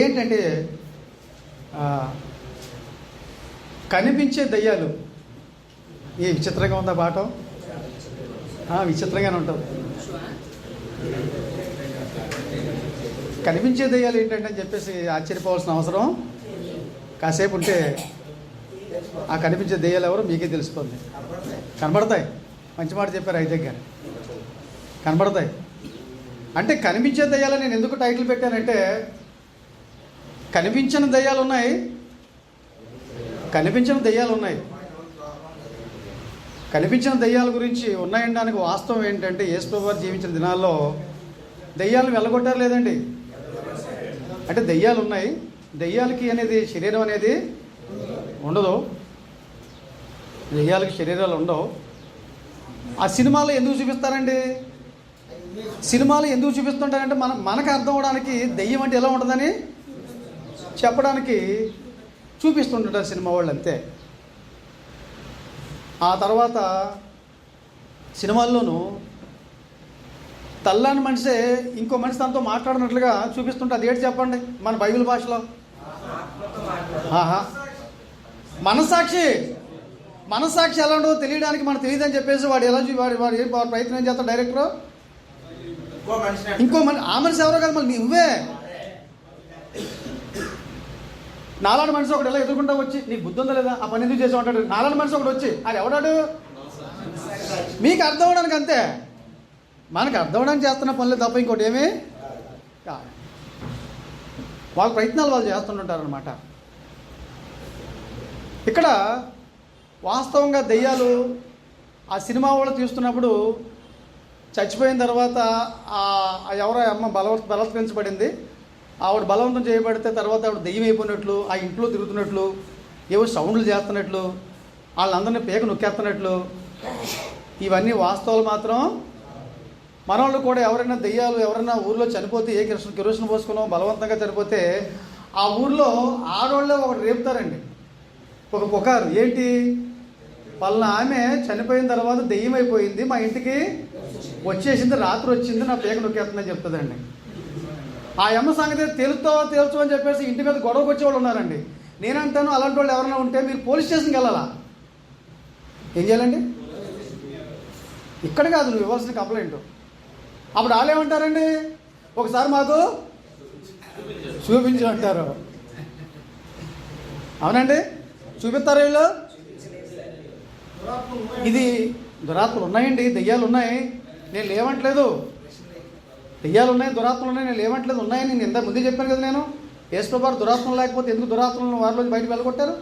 ఏంటంటే కనిపించే దయ్యాలు. ఏ విచిత్రంగా ఉందా పాఠం? విచిత్రంగానే ఉంటుంది. కనిపించే దయ్యాలు ఏంటంటే అని చెప్పేసి ఆశ్చర్యపోవాల్సిన అవసరం కాసేపు ఉంటే ఆ కనిపించే దయ్యాలు ఎవరో మీకే తెలిసిపోతుంది. కనబడతాయి. మంచి మాట చెప్పారు అయితే గారు, కనబడతాయి. అంటే కనిపించే దయ్యాలని నేను ఎందుకు టైటిల్ పెట్టానంటే, కనిపించిన దయ్యాలు ఉన్నాయి, కనిపించిన దయ్యాలు ఉన్నాయి. కనిపించిన దయ్యాల గురించి ఉన్నాయనడానికి వాస్తవం ఏంటంటే, యేసుప్రభువు వారు జీవించిన దినాల్లో దయ్యాలను వెళ్ళగొట్టారు లేదండి. అంటే దయ్యాలు ఉన్నాయి, దయ్యాలకి అనేది శరీరం అనేది ఉండదు, దయ్యాలకి శరీరాలు ఉండవు. ఆ సినిమాలో ఎందుకు చూపిస్తారండి? సినిమాలు ఎందుకు చూపిస్తుంటారంటే మనకు అర్థం అవడానికి దెయ్యం అంటే ఎలా ఉంటుందని చెప్పడానికి చూపిస్తుంటారు సినిమా వాళ్ళు, అంతే. ఆ తర్వాత సినిమాల్లోనూ తల్లాని మనిషే ఇంకో మనిషి తనతో మాట్లాడినట్లుగా చూపిస్తుంటే అది ఏంటి చెప్పండి మన బైబిల్ భాషలో? మనసాక్షి ఎలా ఉండదో తెలియడానికి మనకు తెలియదని చెప్పేసి వాడు ఎలా వాడు ప్రయత్నం చేస్తాడు డైరెక్టర్. ఇంకో మనిషి, ఆ మనిషి ఎవరో కదా, మళ్ళీ నువ్వే. నాలాంటి మనిషి ఒకటి ఎలా ఎదుర్కొంటా వచ్చి, నీకు బుద్ధి ఉందా లేదా, ఆ పని ఎందుకు చేసి ఉంటాడు. నాలాంటి మనిషి ఒకటి వచ్చి, అది ఎవడాడు? మీకు అర్థం అవడానికి అంతే, మనకు అర్థం అవడానికి చేస్తున్న పనులు తప్ప ఇంకోటి ఏమీ కాదు. వాళ్ళ ప్రయత్నాలు వాళ్ళు చేస్తుంటారనమాట. ఇక్కడ వాస్తవంగా దెయ్యాలు ఆ సినిమా వాళ్ళు తీస్తున్నప్పుడు చచ్చిపోయిన తర్వాత ఎవరో అమ్మ బలత్కరించబడింది, ఆవిడ బలవంతం చేయబడితే తర్వాత ఆవిడ దెయ్యం అయిపోయినట్లు, ఆ ఇంట్లో తిరుగుతున్నట్లు, ఏవో సౌండ్లు చేస్తున్నట్లు, వాళ్ళందరినీ పేక నొక్కేస్తున్నట్లు, ఇవన్నీ వాస్తవాలు మాత్రం. మనవాళ్ళు కూడా ఎవరైనా దెయ్యాలు ఎవరైనా ఊర్లో చనిపోతే, ఏ కిరోసిన్ పోసుకున్నాం బలవంతంగా చనిపోతే, ఆ ఊర్లో ఆడవాళ్ళే ఒకటి రేపుతారండి, ఒక పుకారు. ఏంటి? వాళ్ళ ఆమె చనిపోయిన తర్వాత దెయ్యం అయిపోయింది, మా ఇంటికి వచ్చేసింది, రాత్రి వచ్చింది, నా పేక నొక్కేస్తుందని చెప్తుందండి. ఆ అమ్మ సంగతి తేల్చు అని చెప్పేసి ఇంటి మీద గొడవకు వచ్చేవాళ్ళు ఉన్నారండి. నేనంటాను, అలాంటి వాళ్ళు ఎవరైనా ఉంటే మీరు పోలీస్ స్టేషన్కి వెళ్ళాలా? ఏం చేయాలండి? ఇక్కడ కాదు నువ్వు ఇవ్వాల్సిన కంప్లైంట్. అప్పుడు వాళ్ళు ఏమంటారండి, ఒకసారి మాకు చూపించు అంటారు. అవునండి, చూపిస్తారు వీళ్ళు. ఇది దురాత్మలు ఉన్నాయండి, దెయ్యాలు ఉన్నాయి, నేను లేవట్లేదు. దెయ్యాలు ఉన్నాయి, దురాత్మలు ఉన్నాయి, నేను లేవట్లేదు, ఉన్నాయని నేను ఇంత ముందే చెప్పాను కదా. నేను యేసుప్రభువు దురాత్మలు లేకపోతే ఎందుకు దురాత్మలను వారిలో బయటకు వెళ్ళగొట్టారు?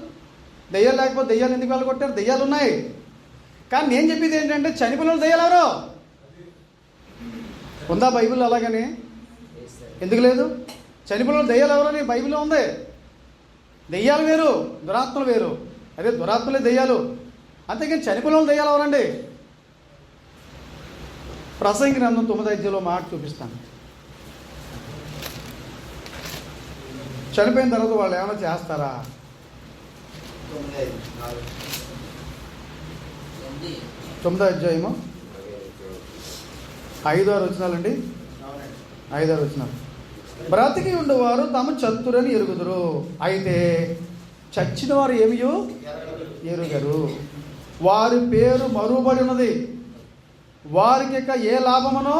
దెయ్యాలు లేకపోతే దెయ్యాలు ఎందుకు వెళ్ళగొట్టారు? దెయ్యాలు ఉన్నాయి. కానీ నేను చెప్పేది ఏంటంటే, చనిపోయిన దెయ్యాలు ఎవరు? ఉందా బైబిల్? అలాగని ఎందుకు లేదు? చనిపోయిన దెయ్యాలు ఎవరని బైబిల్లో ఉంది. దెయ్యాలు వేరు, దురాత్మలు వేరు. అదే దురాత్మలే దెయ్యాలు, అంతేకాని చనిపోయిన దెయ్యాలు ఎవరండి? ప్రసంగి గ్రంథం 9వ అధ్యాయంలో మాట చూపిస్తాను. చనిపోయిన తర్వాత వాళ్ళు ఏమైనా చేస్తారా? 9వ అధ్యాయము 5-6 వచనాలండి. 5-6 వచనాలు. బ్రతికి ఉండేవారు తమ చతురని ఎరుగుదురు, అయితే చచ్చిన వారు ఏమియో ఎరుగరు. వారి పేరు మరువబడి ఉన్నది, వారికి ఇక ఏ లాభమునో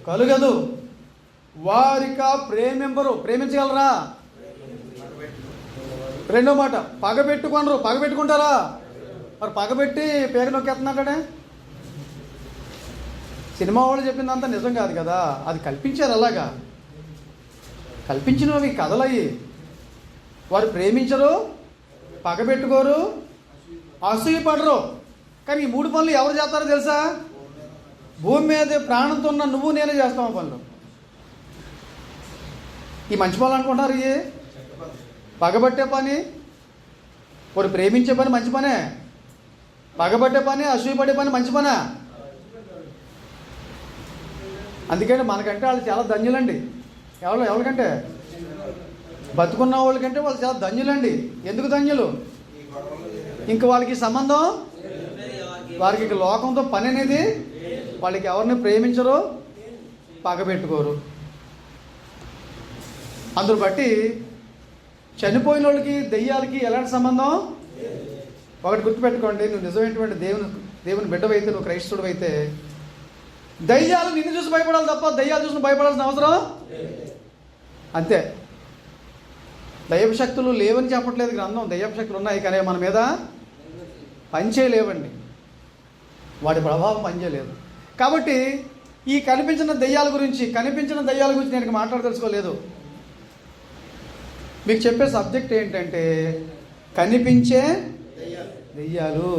కలుగదు. వారిక ప్రేమింపరు. ప్రేమించగలరా? రెండో మాట, పగబెట్టుకొనరు. పగబెట్టుకుంటారా? మరి పగబెట్టి పేగ నొక్కేస్తున్నాడే. సినిమా వాళ్ళు చెప్పిందంతా నిజం కాదు కదా, అది కల్పించారు. అలాగా కల్పించినవి కథలయ్యి. వారు ప్రేమించరు, పగబెట్టుకోరు, అసూయపడరు. కానీ ఈ 3 పనులు ఎవరు చేస్తారో తెలుసా? భూమి మీద ప్రాణంతో ఉన్న నువ్వు నేనే చేస్తాం పనులు. ఈ మంచి పనులు అనుకుంటారు. ఇవి పగబట్టే పని, వారు ప్రేమించే పని మంచి పనే, పగబట్టే పని, అసూయపడే పని మంచి పనే. అందుకని మనకంటే వాళ్ళు చాలా ధన్యులండి. ఎవరికంటే బతుకున్న వాళ్ళకంటే వాళ్ళు చాలా ధన్యులండి. ఎందుకు ధన్యులు? ఇంక వాళ్ళకి సంబంధం, వారికి ఇక లోకంతో పని అనేది, వాళ్ళకి ఎవరిని ప్రేమించరు, పగబెట్టుకోరు. అందును బట్టి చనిపోయిన వాళ్ళకి దెయ్యాలకి ఎలాంటి సంబంధం? ఒకటి గుర్తుపెట్టుకోండి, నువ్వు నిజమైనటువంటి దేవుని బిడ్డవైతే, నువ్వు క్రైస్తవుడు అయితే దయ్యాలు నిన్ను చూసి భయపడాలి తప్ప దయ్యాలు చూసి భయపడాల్సిన అవసరం అంతే. దయ్యపు శక్తులు లేవని చెప్పట్లేదు గ్రంథం, దయ్యపు శక్తులు ఉన్నాయి, కానీ మన మీద పనిచేయలేవండి, వాటి ప్రభావం పనిచేయలేదు. కాబట్టి ఈ కనిపించిన దయ్యాల గురించి నేను మాట్లాడదలుచుకోలేదు. మీకు చెప్పే సబ్జెక్ట్ ఏంటంటే కనిపించే దెయ్యాలు.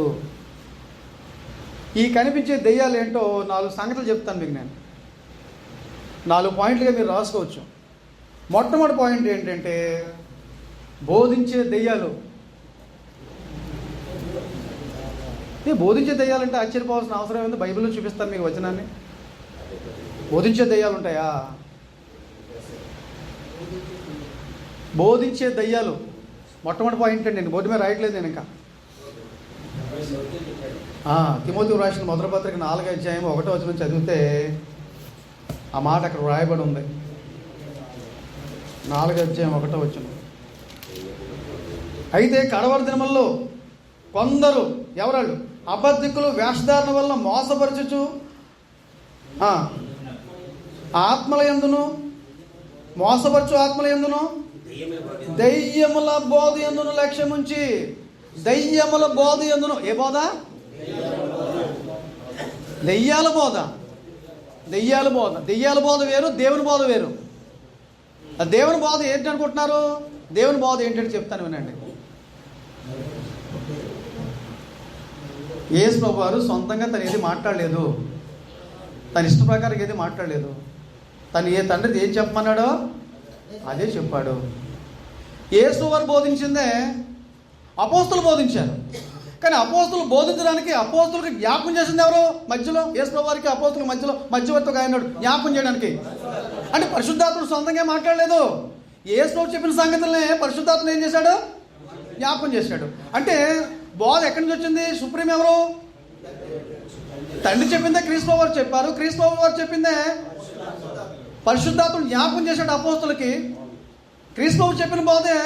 ఈ కనిపించే దెయ్యాలు ఏంటో 4 సంగతులు చెప్తాను మీకు. నేను 4 పాయింట్లుగా మీరు రాసుకోవచ్చు. మొట్టమొదటి పాయింట్ ఏంటంటే బోధించే దెయ్యాలు. బోధించే దెయ్యాలంటే ఆశ్చర్యపోవాల్సిన అవసరం ఏంది? బైబిల్లో చూపిస్తాను మీకు వచనాన్ని. బోధించే దెయ్యాలు ఉంటాయా? బోధించే దయ్యాలు మొట్టమొదటి పాయింట్ అండి. నేను బోర్డు మీద రాయట్లేదు నేను ఇంకా. తిమోతికి రాసిన మొదటి పత్రిక 4వ అధ్యాయం 1వ వచనం చదివితే ఆ మాట అక్కడ రాయబడి ఉంది. 4వ అధ్యాయం 1వ వచనం. అయితే కడవరి దినముల్లో కొందరు, ఎవరాళ్ళు? అబద్ధికులు వేషధారణ వల్ల మోసపరచుచు ఆత్మల యందును, మోసపరచు ఆత్మల యందును, దయ్యముల బోధ యందును లక్ష్యముంచి. దయ్యముల బోధ యందును. ఏ బోధ? దెయ్యాల బోధ. దెయ్యాల బోధ. దెయ్యాల బోధ వేరు, దేవుని బోధ వేరు. దేవుని బోధ ఏంటి అనుకుంటున్నారు? దేవుని బోధ ఏంటంటే చెప్తాను వినండి. యేసు ప్రభువు వారు సొంతంగా తను ఏది మాట్లాడలేదు, తన ఇష్ట ప్రకారం ఏది మాట్లాడలేదు. తను ఏ తండ్రి ఏం చెప్పమన్నాడో అదే చెప్పాడు. యేసు వారు బోధించిందే అపోస్తులు బోధించారు. కానీ అపోస్తులు బోధించడానికి అపోస్తులకు జ్ఞాపకం చేసింది ఎవరు? మధ్యలో యేసు ప్రభు వారికి అపోస్తుల మధ్యవర్తిగా ఆయన్నాడు జ్ఞాపకం చేయడానికి. అంటే పరిశుద్ధాత్ముడు సొంతంగా మాట్లాడలేదు. యేసు ప్రభు చెప్పిన సంగతులనే పరిశుద్ధాత్ముడు ఏం చేశాడు? జ్ఞాపకం చేశాడు. అంటే బోధ ఎక్కడి నుంచి వచ్చింది? సుప్రీం ఎవరు? తండ్రి చెప్పిందే క్రీస్తు ప్రభు వారు చెప్పారు. క్రీస్తు ప్రభు వారు చెప్పిందే పరిశుద్ధాత్ముడు జ్ఞాపకం చేశాడు అపోస్తులకి. క్రీస్తు ప్రభు చెప్పిన బోధే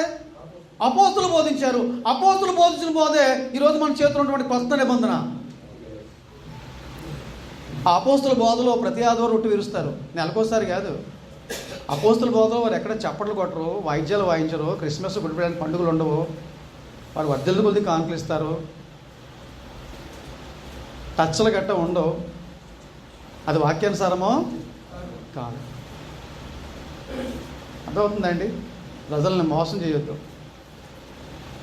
అపోస్తులు బోధించారు. అపోస్తులు బోధించిన బోధే ఈరోజు మన చేతిలో ఉన్నటువంటి కొత్త నిబంధన. ఆ అపోస్తుల బోధలో ప్రతి ఆదివారం రొట్టె విరుస్తారు, నెలకోసారి కాదు. అపోస్తుల బోధలో వారు ఎక్కడ చప్పట్లు కొట్టరు, వాయిద్యాలు వాయించరు, క్రిస్మస్ గుడిపెట్టడానికి పండుగలు ఉండవు, వారు వర్ధలు కొద్ది కానుకలు ఇస్తారు, టచ్లు గట్ట ఉండవు. అది వాక్యానుసారమో కాదు. అర్థమవుతుందండి? ప్రజల్ని మోసం చేయొద్దు.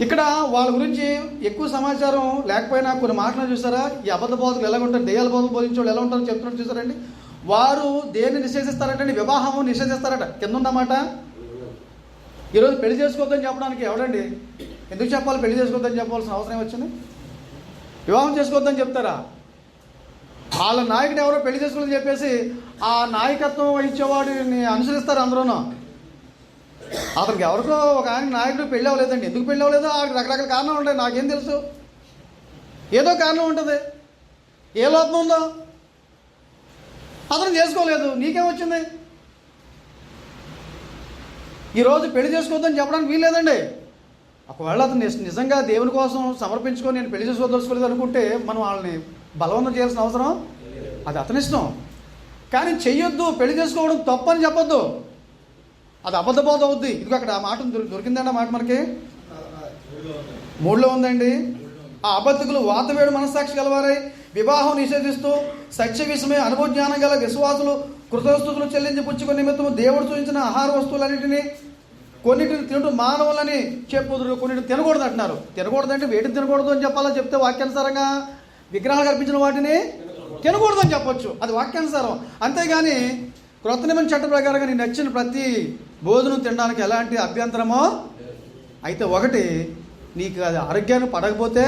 ఇక్కడ వాళ్ళ గురించి ఎక్కువ సమాచారం లేకపోయినా కొన్ని మాటలు చూసారా? ఈ అబద్ధ బోధకులు ఎలా ఉంటారు, దెయ్యాల బోధలు బోధించే వాళ్ళు ఎలా ఉంటారో చెప్తున్నట్టు చూసారండి. వారు దేన్ని నిషేధిస్తారటండి? వివాహము నిషేధిస్తారట. కింద ఉన్నమాట. ఈరోజు పెళ్లి చేసుకోవద్దని చెప్పడానికి ఎవడండి? ఎందుకు చెప్పాలి? పెళ్లి చేసుకోవద్దని చెప్పాల్సిన అవసరం వచ్చింది? వివాహం చేసుకోవద్దని చెప్తారా? వాళ్ళ నాయకుడు ఎవరో పెళ్లి చేసుకోవాలని చెప్పేసి ఆ నాయకత్వం వహించేవాడిని అనుసరిస్తారు అందరూనూ. అతనికి ఎవరికో ఒక ఆయన నాయకుడు పెళ్ళి అవ్వలేదండి. ఎందుకు పెళ్ళి అవ్వలేదో ఆడికి రకరకాల కారణాలు ఉంటాయి, నాకేం తెలుసు. ఏదో కారణం ఉంటుంది. ఏ లోపం ఉందో అతను చేసుకోలేదు, నీకేమొచ్చింది? ఈరోజు పెళ్లి చేసుకోవద్దని చెప్పడానికి వీల్లేదండి. ఒకవేళ అతను నిజంగా దేవుని కోసం సమర్పించుకొని నేను పెళ్లి చేసుకోదలుచుకోలేదు అనుకుంటే మనం వాళ్ళని బలవంతం చేయాల్సిన అవసరం అది అతని ఇష్టం. కానీ చెయ్యొద్దు, పెళ్లి చేసుకోవడం తప్పని చెప్పొద్దు, అది అబద్ధ బోధ అవుద్ది. ఇదిగో అక్కడ ఆ మాట దొరికిందండి. ఆ మాట మనకి 3లో ఉందండి. ఆ అబద్ధికులు వాతవేడు మనస్సాక్షి గలవారై వివాహం నిషేధిస్తూ సత్య విషయమే అనుభవజ్ఞానం గల విశ్వాసులు కృతజ్ఞతలు చెల్లించి పుచ్చుకునే నిమిత్తము దేవుడు సూచించిన ఆహార వస్తువులన్నింటినీ కొన్నిటిని తినడు మానవులని చెప్పుదురు, కొన్నిటిని తినకూడదు అంటున్నారు. తినకూడదంటే వేటిని తినకూడదు అని చెప్పాలో చెప్తే వాక్యానుసారంగా విగ్రహాలు కల్పించిన వాటిని తినకూడదని చెప్పొచ్చు, అది వాక్యానుసారం. అంతేగాని క్రొత్త నిబంధన చట్ట ప్రకారంగా నీకు నచ్చిన ప్రతి భోజనం తినడానికి ఎలాంటి అభ్యంతరమో అయితే ఒకటి, నీకు అది ఆరోగ్యాన్ని పడకపోతే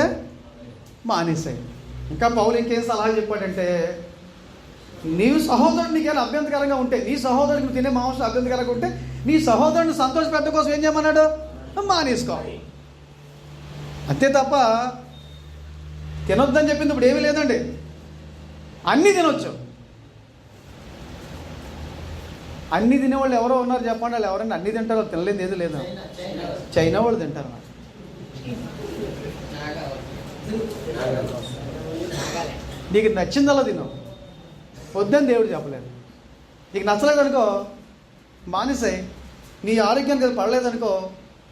మానేసాయి. ఇంకా పౌలు ఇంకేం సలహా చెప్పాడంటే, నీవు సహోదరుడు నీకేమైనా అభ్యంతరకరంగా ఉంటే, నీ సహోదరుడికి తినే మాంసం అభ్యంతరకరంగా ఉంటే నీ సహోదరుని సంతోషపెట్టడం కోసం ఏం చేయమన్నాడు? మానేసుకో. అంతే తప్ప తినొద్దని చెప్పింది ఇప్పుడు ఏమీ లేదండి, అన్నీ తినొచ్చు. అన్ని తినేవాళ్ళు ఎవరో ఉన్నారు చెప్పండి, వాళ్ళు ఎవరైనా అన్ని తింటారో తినలేదు ఏది లేదు. చైనా వాళ్ళు తింటారు. నీకు నచ్చిందలా తిను, వద్దని దేవుడు చెప్పలేదు. నీకు నచ్చలేదనుకో మానేసాయి, నీ ఆరోగ్యానికి అది పడలేదనుకో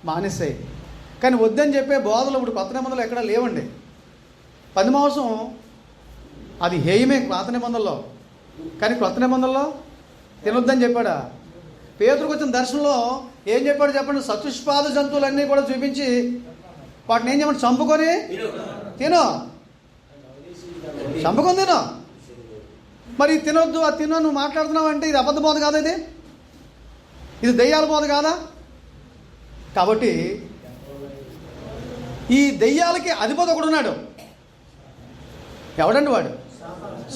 మానేసాయి. కానీ వద్దని చెప్పే బోధలు ఇప్పుడు కొత్త నిబంధనలు ఎక్కడా లేవండి. పంది మాంసం అది హేయమే పాత నిబంధనలో, కానీ కొత్త నిబంధనలో తినొద్దని చెప్పాడా? పేతురుకు వచ్చిన దర్శనంలో ఏం చెప్పాడు చెప్పండి? చతుష్పాద జంతువులన్నీ కూడా చూపించి వాటిని ఏం చెప్పండి? చంపుకొని తిను, చంపుకొని తిను. మరి తినొద్దు, అది తినో నువ్వు మాట్లాడుతున్నావు అంటే ఇది అబద్ధ బోధ కాదా? ఇది దెయ్యాల బోధ కాదా? కాబట్టి ఈ దెయ్యాలకి అధిపతి ఒకడు ఉన్నాడు. ఎవడండి వాడు?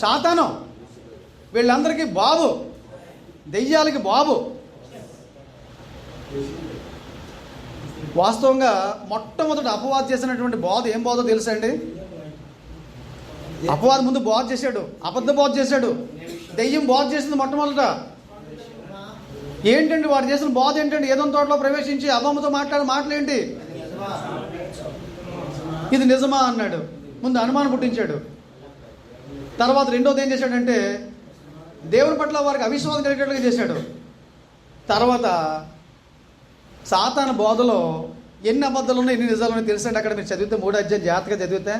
సాతాను. వీళ్ళందరికీ బాబు, దెయ్యాలకి బాబు. వాస్తవంగా మొట్టమొదటి అపవాదం చేసినటువంటి బోధ ఏం బోధో తెలుసా అండి? అపవాదం ముందు బోధ చేశాడు, అబద్ధ బోధ చేశాడు. దెయ్యం బోధ చేసింది మొట్టమొదట ఏంటండి? వాడు చేసిన బోధ ఏంటండి? ఏదో తోటలో ప్రవేశించి అవ్వమ్మతో మాట్లాడే మాటలేంటి? ఇది నిజమా అన్నాడు. ముందు అనుమానం పుట్టించాడు. తర్వాత రెండోది ఏం చేశాడంటే దేవుని పట్ల వారికి అవిశ్వాసం కలిగేటట్లుగా చేశాడు. తర్వాత సాతాను బోధలో ఎన్ని అబద్ధాలు ఉన్నాయి, ఎన్ని నిజాలు ఉన్నాయి తెలుసండి? అక్కడ మీరు చదివితే 3వ అధ్యాయం జాగ్రత్తగా చదివితే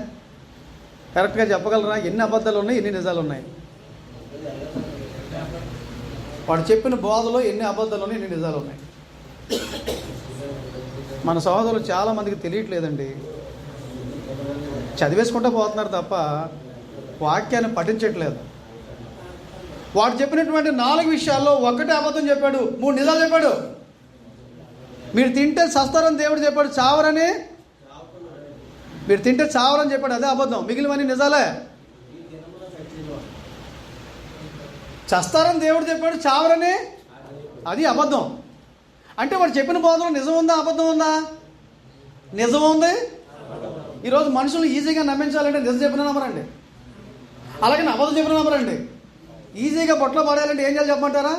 కరెక్ట్గా చెప్పగలరా ఎన్ని అబద్ధాలు ఉన్నాయి, ఎన్ని నిజాలు ఉన్నాయి? వాడు చెప్పిన బోధలో ఎన్ని అబద్ధాలు ఉన్నాయి, ఎన్ని నిజాలు ఉన్నాయి? మన సహోదరులు చాలామందికి తెలియట్లేదండి. చదివేసుకుంటూ పోతున్నారు తప్ప వాక్యాన్ని పఠించట్లేదు. వాడు చెప్పినటువంటి 4 విషయాల్లో ఒకటే అబద్ధం చెప్పాడు, 3 నిజాలు చెప్పాడు. మీరు తింటే చస్తారని దేవుడు చెప్పాడు, చావరని. మీరు తింటే చావరని చెప్పాడు, అదే అబద్ధం. మిగిలినవన్నీ నిజాలే. చస్తారని దేవుడు చెప్పాడు, చావరని అది అబద్ధం. అంటే వాడు చెప్పిన బోధనలో నిజం ఉందా, అబద్ధం ఉందా? నిజం ఉంది. ఈరోజు మనుషులు ఈజీగా నమ్మించాలంటే నిజం చెప్పిన నమ్మరండి, అలాగే అబద్ధం చెప్పిన నమ్మరండి. ఈజీగా పొట్టలో పడేయాలంటే ఏం చేయాలి చెప్పమంటారా?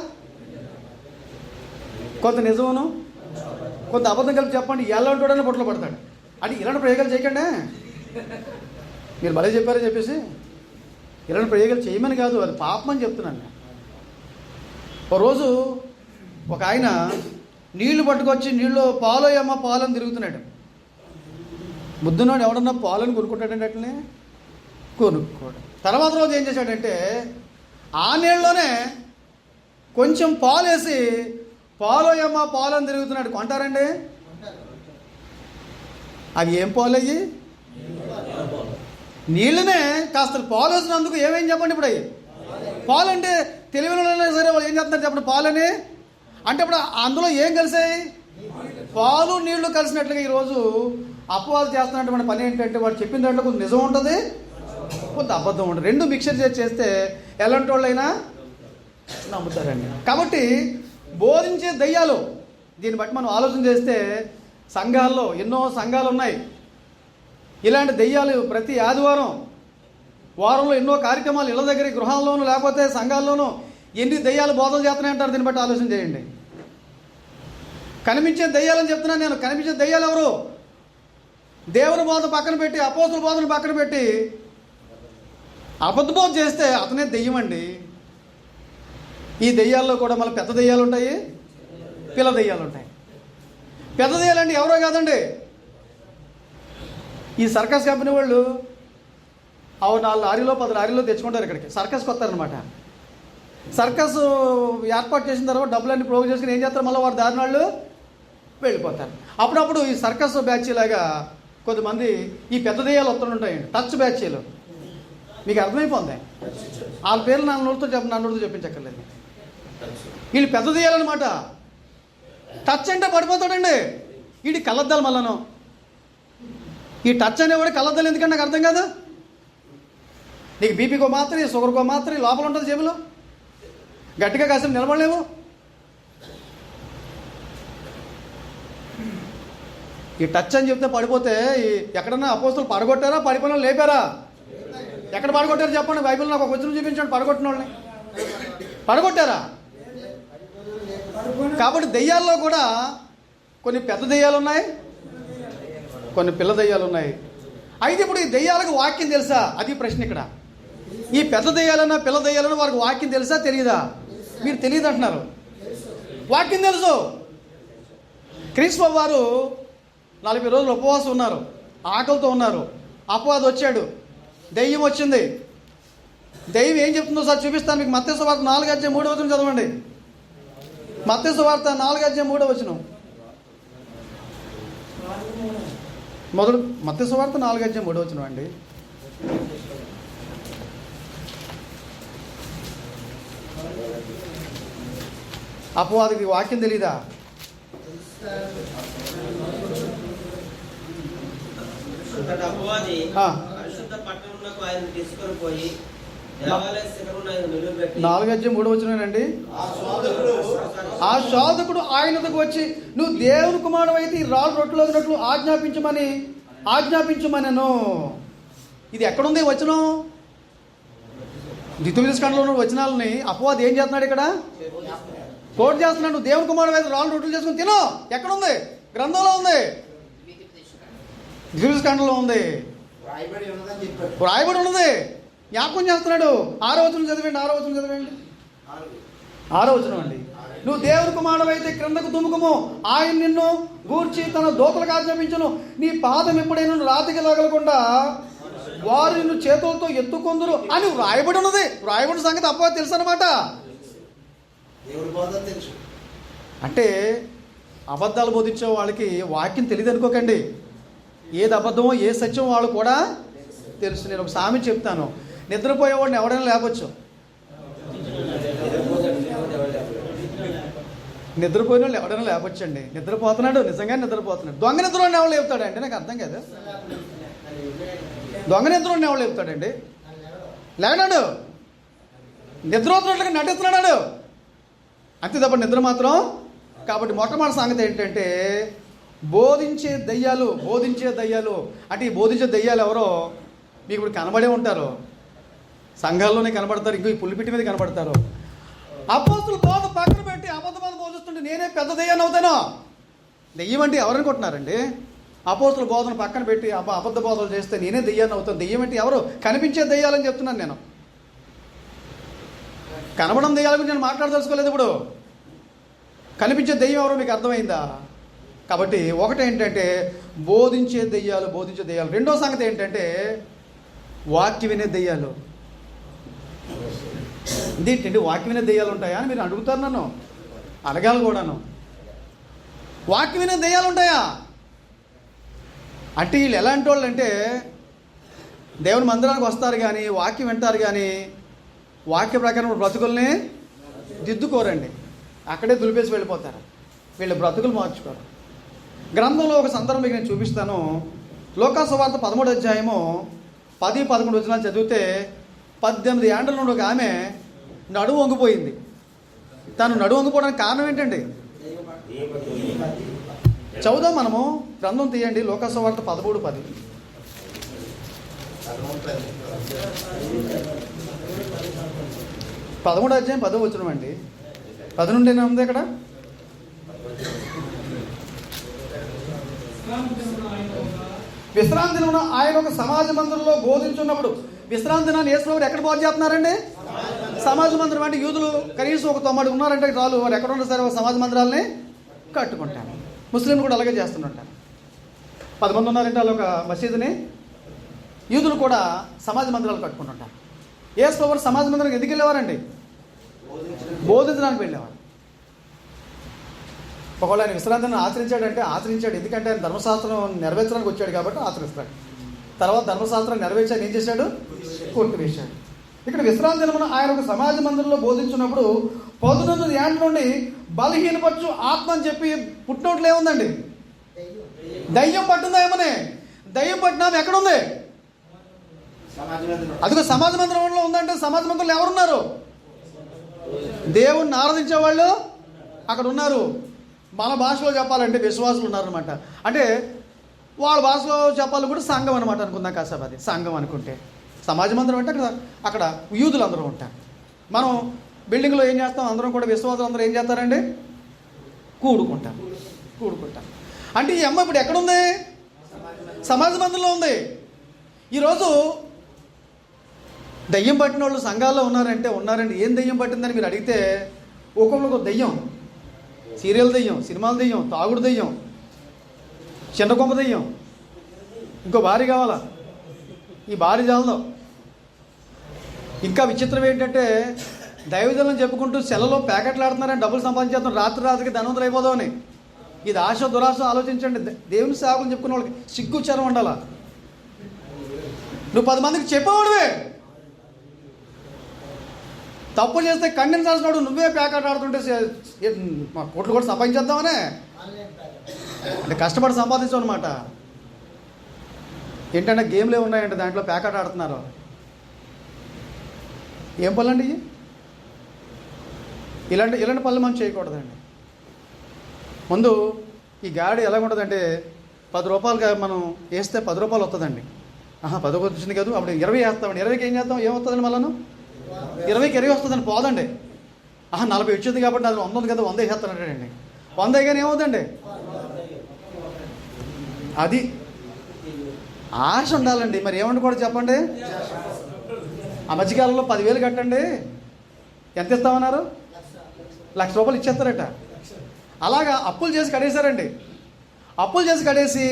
కొంత నిజమును కొంత అబద్ధం కలిపి చెప్పండి, ఎలా ఉంటాడని పొట్టలో పడతాడు. అంటే ఇలాంటి ప్రయోగాలు చేయకండి. మీరు భలే చెప్పారని చెప్పేసి ఇలాంటి ప్రయోగాలు చేయమని కాదు, అది పాపం అని చెప్తున్నాను. ఓ రోజు ఒక ఆయన నీళ్లు పట్టుకొచ్చి నీళ్ళు పాలోయమ్మ పాలని తిరుగుతున్నాడు. బుద్ధునాడు ఎవడన్నా పాలని కొనుక్కుంటాడంటే అట్లనే కొనుక్కోడు. తర్వాత రోజు ఏం చేశాడంటే ఆ నీళ్ళలోనే కొంచెం పాలు వేసి పాలోయమ్మ పాలని తిరుగుతున్నాడు. కొంటారండి? అవి ఏం పాలు అయ్యి? నీళ్ళనే కాస్త పాలు వేసినందుకు ఏమేం చెప్పండి? ఇప్పుడు అయ్యి పాలు అంటే తెలివిన సరే వాళ్ళు ఏం చేస్తున్నారు చెప్పండి? పాలని అంటే ఇప్పుడు అందులో ఏం కలిసాయి? పాలు నీళ్లు కలిసినట్లుగా ఈరోజు అపవాదం చేస్తున్నటువంటి పని ఏంటంటే వాడు చెప్పిన దాంట్లో కొంత నిజం ఉంటుంది, కొంత అబద్ధం ఉంటుంది. 2 మిక్చర్ చేస్తే ఎలాంటి వాళ్ళైనా నమ్ముతారండి. కాబట్టి బోధించే దయ్యాలు, దీన్ని బట్టి మనం ఆలోచన చేస్తే సంఘాల్లో ఎన్నో సంఘాలు ఉన్నాయి. ఇలాంటి దయ్యాలు ప్రతి ఆదివారం వారంలో ఎన్నో కార్యక్రమాలు ఇళ్ళ దగ్గర గృహాల్లోనూ లేకపోతే సంఘాల్లోనూ ఎన్ని దయ్యాలు బోధలు చేస్తున్నాయంటారు. దీన్ని బట్టి ఆలోచన చేయండి. కనిపించే దయ్యాలని చెప్తున్నాను నేను. కనిపించే దయ్యాలు ఎవరు? దేవుని బోధ పక్కన పెట్టి అపోస్తుల బోధను పక్కన పెట్టి అబద్ధ బోధ చేస్తే అతనే దెయ్యం అండి. ఈ దెయ్యాల్లో కూడా మళ్ళీ పెద్ద దెయ్యాలు ఉంటాయి, పిల్ల దెయ్యాలు ఉంటాయి. పెద్ద దెయ్యాలండి ఎవరో కాదండి, ఈ సర్కస్ కంపెనీ వాళ్ళు 4 లారీలో 10 లారీలో తెచ్చుకుంటారు ఇక్కడికి. సర్కస్కి వస్తారనమాట. సర్కస్ ఏర్పాటు చేసిన తర్వాత డబ్బులన్నీ ప్రోగు చేసుకుని ఏం చేస్తారు? మళ్ళీ వాడు దారిన వాళ్ళు వెళ్ళిపోతారు. అప్పుడప్పుడు ఈ సర్కస్ బ్యాచ్ లాగా కొంతమంది ఈ పెద్ద దెయ్యాలు వస్తుంటాయండి, టచ్ బ్యాచీలు. మీకు అర్థమైపోతుంది. వాళ్ళ పేర్లు నా నోటితో చెప్పించక్కర్లేదు. వీళ్ళు పెద్ద దెయ్యాలన్నమాట. టచ్ అంటే పడిపోతాడండి. వీడి కళ్ళద్దాలు మళ్ళను. ఈ టచ్ అనేవాడు కళ్ళద్దాలు ఎందుకంటే నాకు అర్థం కాదు. నీకు బీపీకో మాత్రం, షుగర్కో మాత్రం లోపల ఉంటుంది జేబులో. గట్టిగా కాసేపు నిలబడలేవు. ఈ టచ్ అని చెప్తే పడిపోతే ఎక్కడన్నా అపోస్తులు పడగొట్టారా, పడిపోయిన లేపారా? ఎక్కడ పడగొట్టారు చెప్పండి? బైబిల్ నాకు ఒక వచనం చూపించండి. పడగొట్టిన వాళ్ళని పడగొట్టారా? కాబట్టి దెయ్యాల్లో కూడా కొన్ని పెద్ద దెయ్యాలు ఉన్నాయి, కొన్ని పిల్ల దెయ్యాలు ఉన్నాయి. అయితే ఇప్పుడు ఈ దెయ్యాలకు వాక్యం తెలుసా? అది ప్రశ్న ఇక్కడ. ఈ పెద్ద దెయ్యాలన్నా పిల్ల దెయ్యాలన్నా వారికి వాక్యం తెలుసా తెలియదా? మీరు తెలియదు అంటున్నారు. వాక్యం తెలుసు. క్రీస్తు వారు 40 రోజులు ఉపవాసం ఉన్నారు, ఆకలితో ఉన్నారు. అపవాది వచ్చాడు, దెయ్యం వచ్చింది. దెయ్యం ఏం చెప్తుందో సార్ చూపిస్తాను మీకు. మత్తయి సువార్త 4:3 చదవండి. మత్తయి సువార్త 4:3 మొదలు. మత్తయి సువార్త 4:3 అండి. అపవాదికి వాక్యం తెలీదా? అపవాది పరిశుద్ధ పట్టణమునకు ఆయన తీసుకొని పోయి దేవాలయ శిఖరమున ఆయన నిలువబెట్టి 4:3 అండి. ఆ శోధకుడు ఆయనకు వచ్చి, నువ్వు దేవుని కుమారుడు అయితే ఈ రాళ్ళు రొట్టెలోకి ఆజ్ఞాపించమనెను. ఇది ఎక్కడుంది వచనం? ద్వితీయోపదేశకాండంలో ఉన్న వచనాలని అపవాది ఏం చేస్తున్నాడు? ఇక్కడ కోట్ చేస్తున్నాడు. నువ్వు దేవుని కుమారుడు అయితే రాళ్ళు రొట్టెలు చేసుకుని తినో. ఎక్కడుంది? గ్రంథంలో ఉంది, ద్వితీయోపదేశకాండంలో ఉంది, రాయబడి ఉన్నది. జ్ఞాపకం చేస్తున్నాడు. 6వ వచనం చదివండి. 6వ వచనం అండి. నువ్వు దేవుని కుమారుడు అయితే క్రిందకు దుముకుము, ఆయన నిన్ను గూర్చి తన దూతలకు ఆజ్ఞాపించును. నీ పాదం ఎప్పుడైనా రాతికి తగలకుండా వారు నిన్ను చేతులతో ఎత్తుకొందురు అని రాయబడి ఉన్నది. రాయబడిన సంగతి అపవాది తెలుసు అనమాట. అంటే అబద్ధాలు బోధించే వాళ్ళకి వాక్యం తెలియదు అనుకోకండి. ఏది అబద్ధమో ఏ సత్యం వాళ్ళు కూడా తెలుసు. నేను ఒక సామెత చెప్తాను. నిద్రపోయేవాడిని ఎవడైనా లేపచ్చు, నిద్రపోయిన వాళ్ళు ఎవడైనా లేపచ్చండి. నిద్రపోతున్నాడు, నిజంగా నిద్రపోతున్నాడు. దొంగ నిద్రని ఎవరు లేపుతాడండి? నాకు అర్థం కాదు. దొంగ నిద్రని ఎవరు లేపుతాడండి? లేనాడు, నిద్రపోతున్నట్లుగా నటిస్తున్నాడు అంతే తప్ప నిద్ర మాత్రం. కాబట్టి మొట్టమొదటి సంగతి ఏంటంటే బోధించే దయ్యాలు అంటే ఈ బోధించే దయ్యాలు ఎవరో మీకు ఇప్పుడు కనబడే ఉంటారు. సంఘాల్లోనే కనబడతారు, ఇంకో ఈ పుల్లిపిట్టి మీద కనబడతారు. అపోస్తుల బోధ పక్కన పెట్టి అబద్ధ బోధిస్తుంటే నేనే పెద్ద దెయ్యాన్ని అవుతాను. దెయ్యం అంటే ఎవరనుకుంటున్నారండి? అపోస్తుల బోధన పక్కన పెట్టి అబద్ధ బోధనలు చేస్తే నేనే దెయ్యాన్ని అవుతాను. దెయ్యం అంటే ఎవరు? కనిపించే దెయ్యాలని చెప్తున్నాను నేను. కనబడం దెయ్యాల గురించి నేను మాట్లాడదలుచుకోలేదు. ఇప్పుడు కనిపించే దెయ్యం ఎవరో మీకు అర్థమైందా? కాబట్టి ఒకటి ఏంటంటే బోధించే దెయ్యాలు. రెండో సంగతి ఏంటంటే వాక్య వినే దెయ్యాలు. ఇదేంటండి వాక్య వినే దెయ్యాలు ఉంటాయా అని మీరు అడుగుతారు నన్ను, అడగాలి కూడాను. వాక్య వినే దెయ్యాలు ఉంటాయా అంటే వీళ్ళు ఎలాంటి వాళ్ళు అంటే దేవుని మందిరానికి వస్తారు కానీ వాక్యం వింటారు కానీ వాక్య ప్రకారం బ్రతుకుల్ని దిద్దుకోరండి. అక్కడే దులిపేసి వెళ్ళిపోతారు. వీళ్ళు బ్రతుకులు మార్చుకోరు. గ్రంథంలో ఒక సందర్భం మీకు నేను చూపిస్తాను. లోకాసు వార్త 13వ అధ్యాయము 10-11 వచనాలు చదివితే 18 ఏండ్ల నుండి ఒక ఆమె నడుము వంగిపోయింది. తను నడుము వంగిపోవడానికి కారణం ఏంటండి? చదువుదాం మనము. గ్రంథం తీయండి. లోకాసు వార్త 13:10. 13వ అధ్యాయం 10వ వచనం అండి. 10 నుండి ఉంది అక్కడ. విశ్రాంతి దినమున ఆయన ఒక సమాజ మందిరంలో బోధించున్నప్పుడు. విశ్రాంతి దినాన్ని యేసుప్రభువు ఎక్కడ బోధ చేస్తున్నారండి? సమాజ మందిరం. అంటే యూదులు కనీసం ఒక 90 ఉన్నారంటే చాలు, వారు ఎక్కడ ఉన్నా సరే ఒక సమాజ మందిరాలని కట్టుకుంటారు. ముస్లింలు కూడా అలాగే చేస్తుంటారు. 10 మంది ఉన్నారంటే వాళ్ళు ఒక మసీదుని, యూదులు కూడా సమాజ మందిరాలు కట్టుకుంటుంటారు. యేసుప్రభువు సమాజ మందిరానికి ఎందుకు వెళ్ళేవారండి? బోధించడానికి వెళ్ళేవారు. ఒకవేళ ఆయన విశ్రాంతిని ఆచరించాడు. ఎందుకంటే ఆయన ధర్మశాస్త్రం నెరవేర్చడానికి వచ్చాడు కాబట్టి ఆచరిస్తాడు. తర్వాత ధర్మశాస్త్రం నెరవేర్చాడు, ఏం చేశాడు? కొట్టివేశాడు. ఇక్కడ విశ్రాంతి దినమున ఆయన ఒక సమాజ మందిరంలో బోధించినప్పుడు 19 ఏండ్ల నుండి బలహీనపరచు ఆత్మ అని చెప్పి పుట్టినోట్లు ఏముందండి? దయ్యం పట్టిందా ఏమని? దయ్యం పట్టినా ఎక్కడుంది? అదిగో సమాజ మందిరంలో ఉందంటే సమాజ మందిరంలో ఎవరున్నారు? దేవుణ్ణి ఆరాధించే వాళ్ళు అక్కడ ఉన్నారు. మన భాషలో చెప్పాలంటే విశ్వాసులు ఉన్నారనమాట. అంటే వాళ్ళ భాషలో చెప్పాలి కూడా సంఘం అనమాట అనుకుందాం. కాసేపు అది సంఘం అనుకుంటే సమాజ మందిరం అంటే అక్కడ యూదులు అందరూ ఉంటారు. మనం బిల్డింగ్లో ఏం చేస్తాం? అందరం కూడా విశ్వాసులు అందరూ ఏం చేస్తారండి? కూడుకుంటారు. అంటే ఈ అమ్మ ఇప్పుడు ఎక్కడుంది? సమాజ మందిరంలో ఉంది. ఈరోజు దయ్యం పట్టిన వాళ్ళు సంఘాల్లో ఉన్నారండి. ఏం దయ్యం పట్టిందని మీరు అడిగితే ఒక్కొక్కరికి దయ్యం, సీరియల్ దయ్యం, సినిమాల దయ్యం, తాగుడు దయ్యం, చిన్న కొమ్మ దయ్యం, ఇంకో భార్య కావాలా, ఈ భార్య జాలదో. ఇంకా విచిత్రం ఏంటంటే దైవజనం చెప్పుకుంటూ సెలలో ప్యాకెట్లు ఆడుతున్నారని డబ్బులు సంపాదించేస్తాం, రాత్రికి ధనవంతులు అయిపోదామని. ఇది ఆశ దురాశ ఆలోచించండి. దేవుని సేవకులు చెప్పుకునే వాళ్ళకి సిగ్గుచ్చారం ఉండాలా. నువ్వు 10 మందికి చెప్పేవాడువే, తప్పు చేస్తే ఖండించాల్సినాడు. నువ్వే ప్యాకెట్ ఆడుతుంటే మా కోట్లు కూడా సంపాదించేద్దామనే, అంటే కష్టపడి సంపాదించావు అనమాట. ఏంటంటే గేమ్లే ఉన్నాయంటే దాంట్లో ప్యాకెట్ ఆడుతున్నారు. ఏం పనులండి ఇలాంటి పనులు మనం చేయకూడదండి. ముందు ఈ గాడి ఎలా ఉంటుందంటే 10 రూపాయలుగా మనం వేస్తే 10 రూపాయలు వస్తుందండి. 10 రూపాయలు వచ్చింది కాదు, అప్పుడు 20 వేస్తామండి. 20కి ఏం చేద్దాం? ఏమవుతుందండి? మళ్ళీ 20కి 20 వస్తుందండి, పోదండి. 40 వచ్చింది కాబట్టి అది 100 ఉంది కదా, 100 వేస్తానంటాడండి. 100 కానీ ఏమవుతుందండి? అది ఆశ ఉండాలండి. మరి ఏమంటే కూడా చెప్పండి. ఆ మధ్యకాలంలో 10,000 కట్టండి, ఎంత ఇస్తామన్నారు? 1,00,000 రూపాయలు ఇచ్చేస్తారట. అలాగా అప్పులు చేసి కడేశారండి. అప్పులు చేసి కడేసి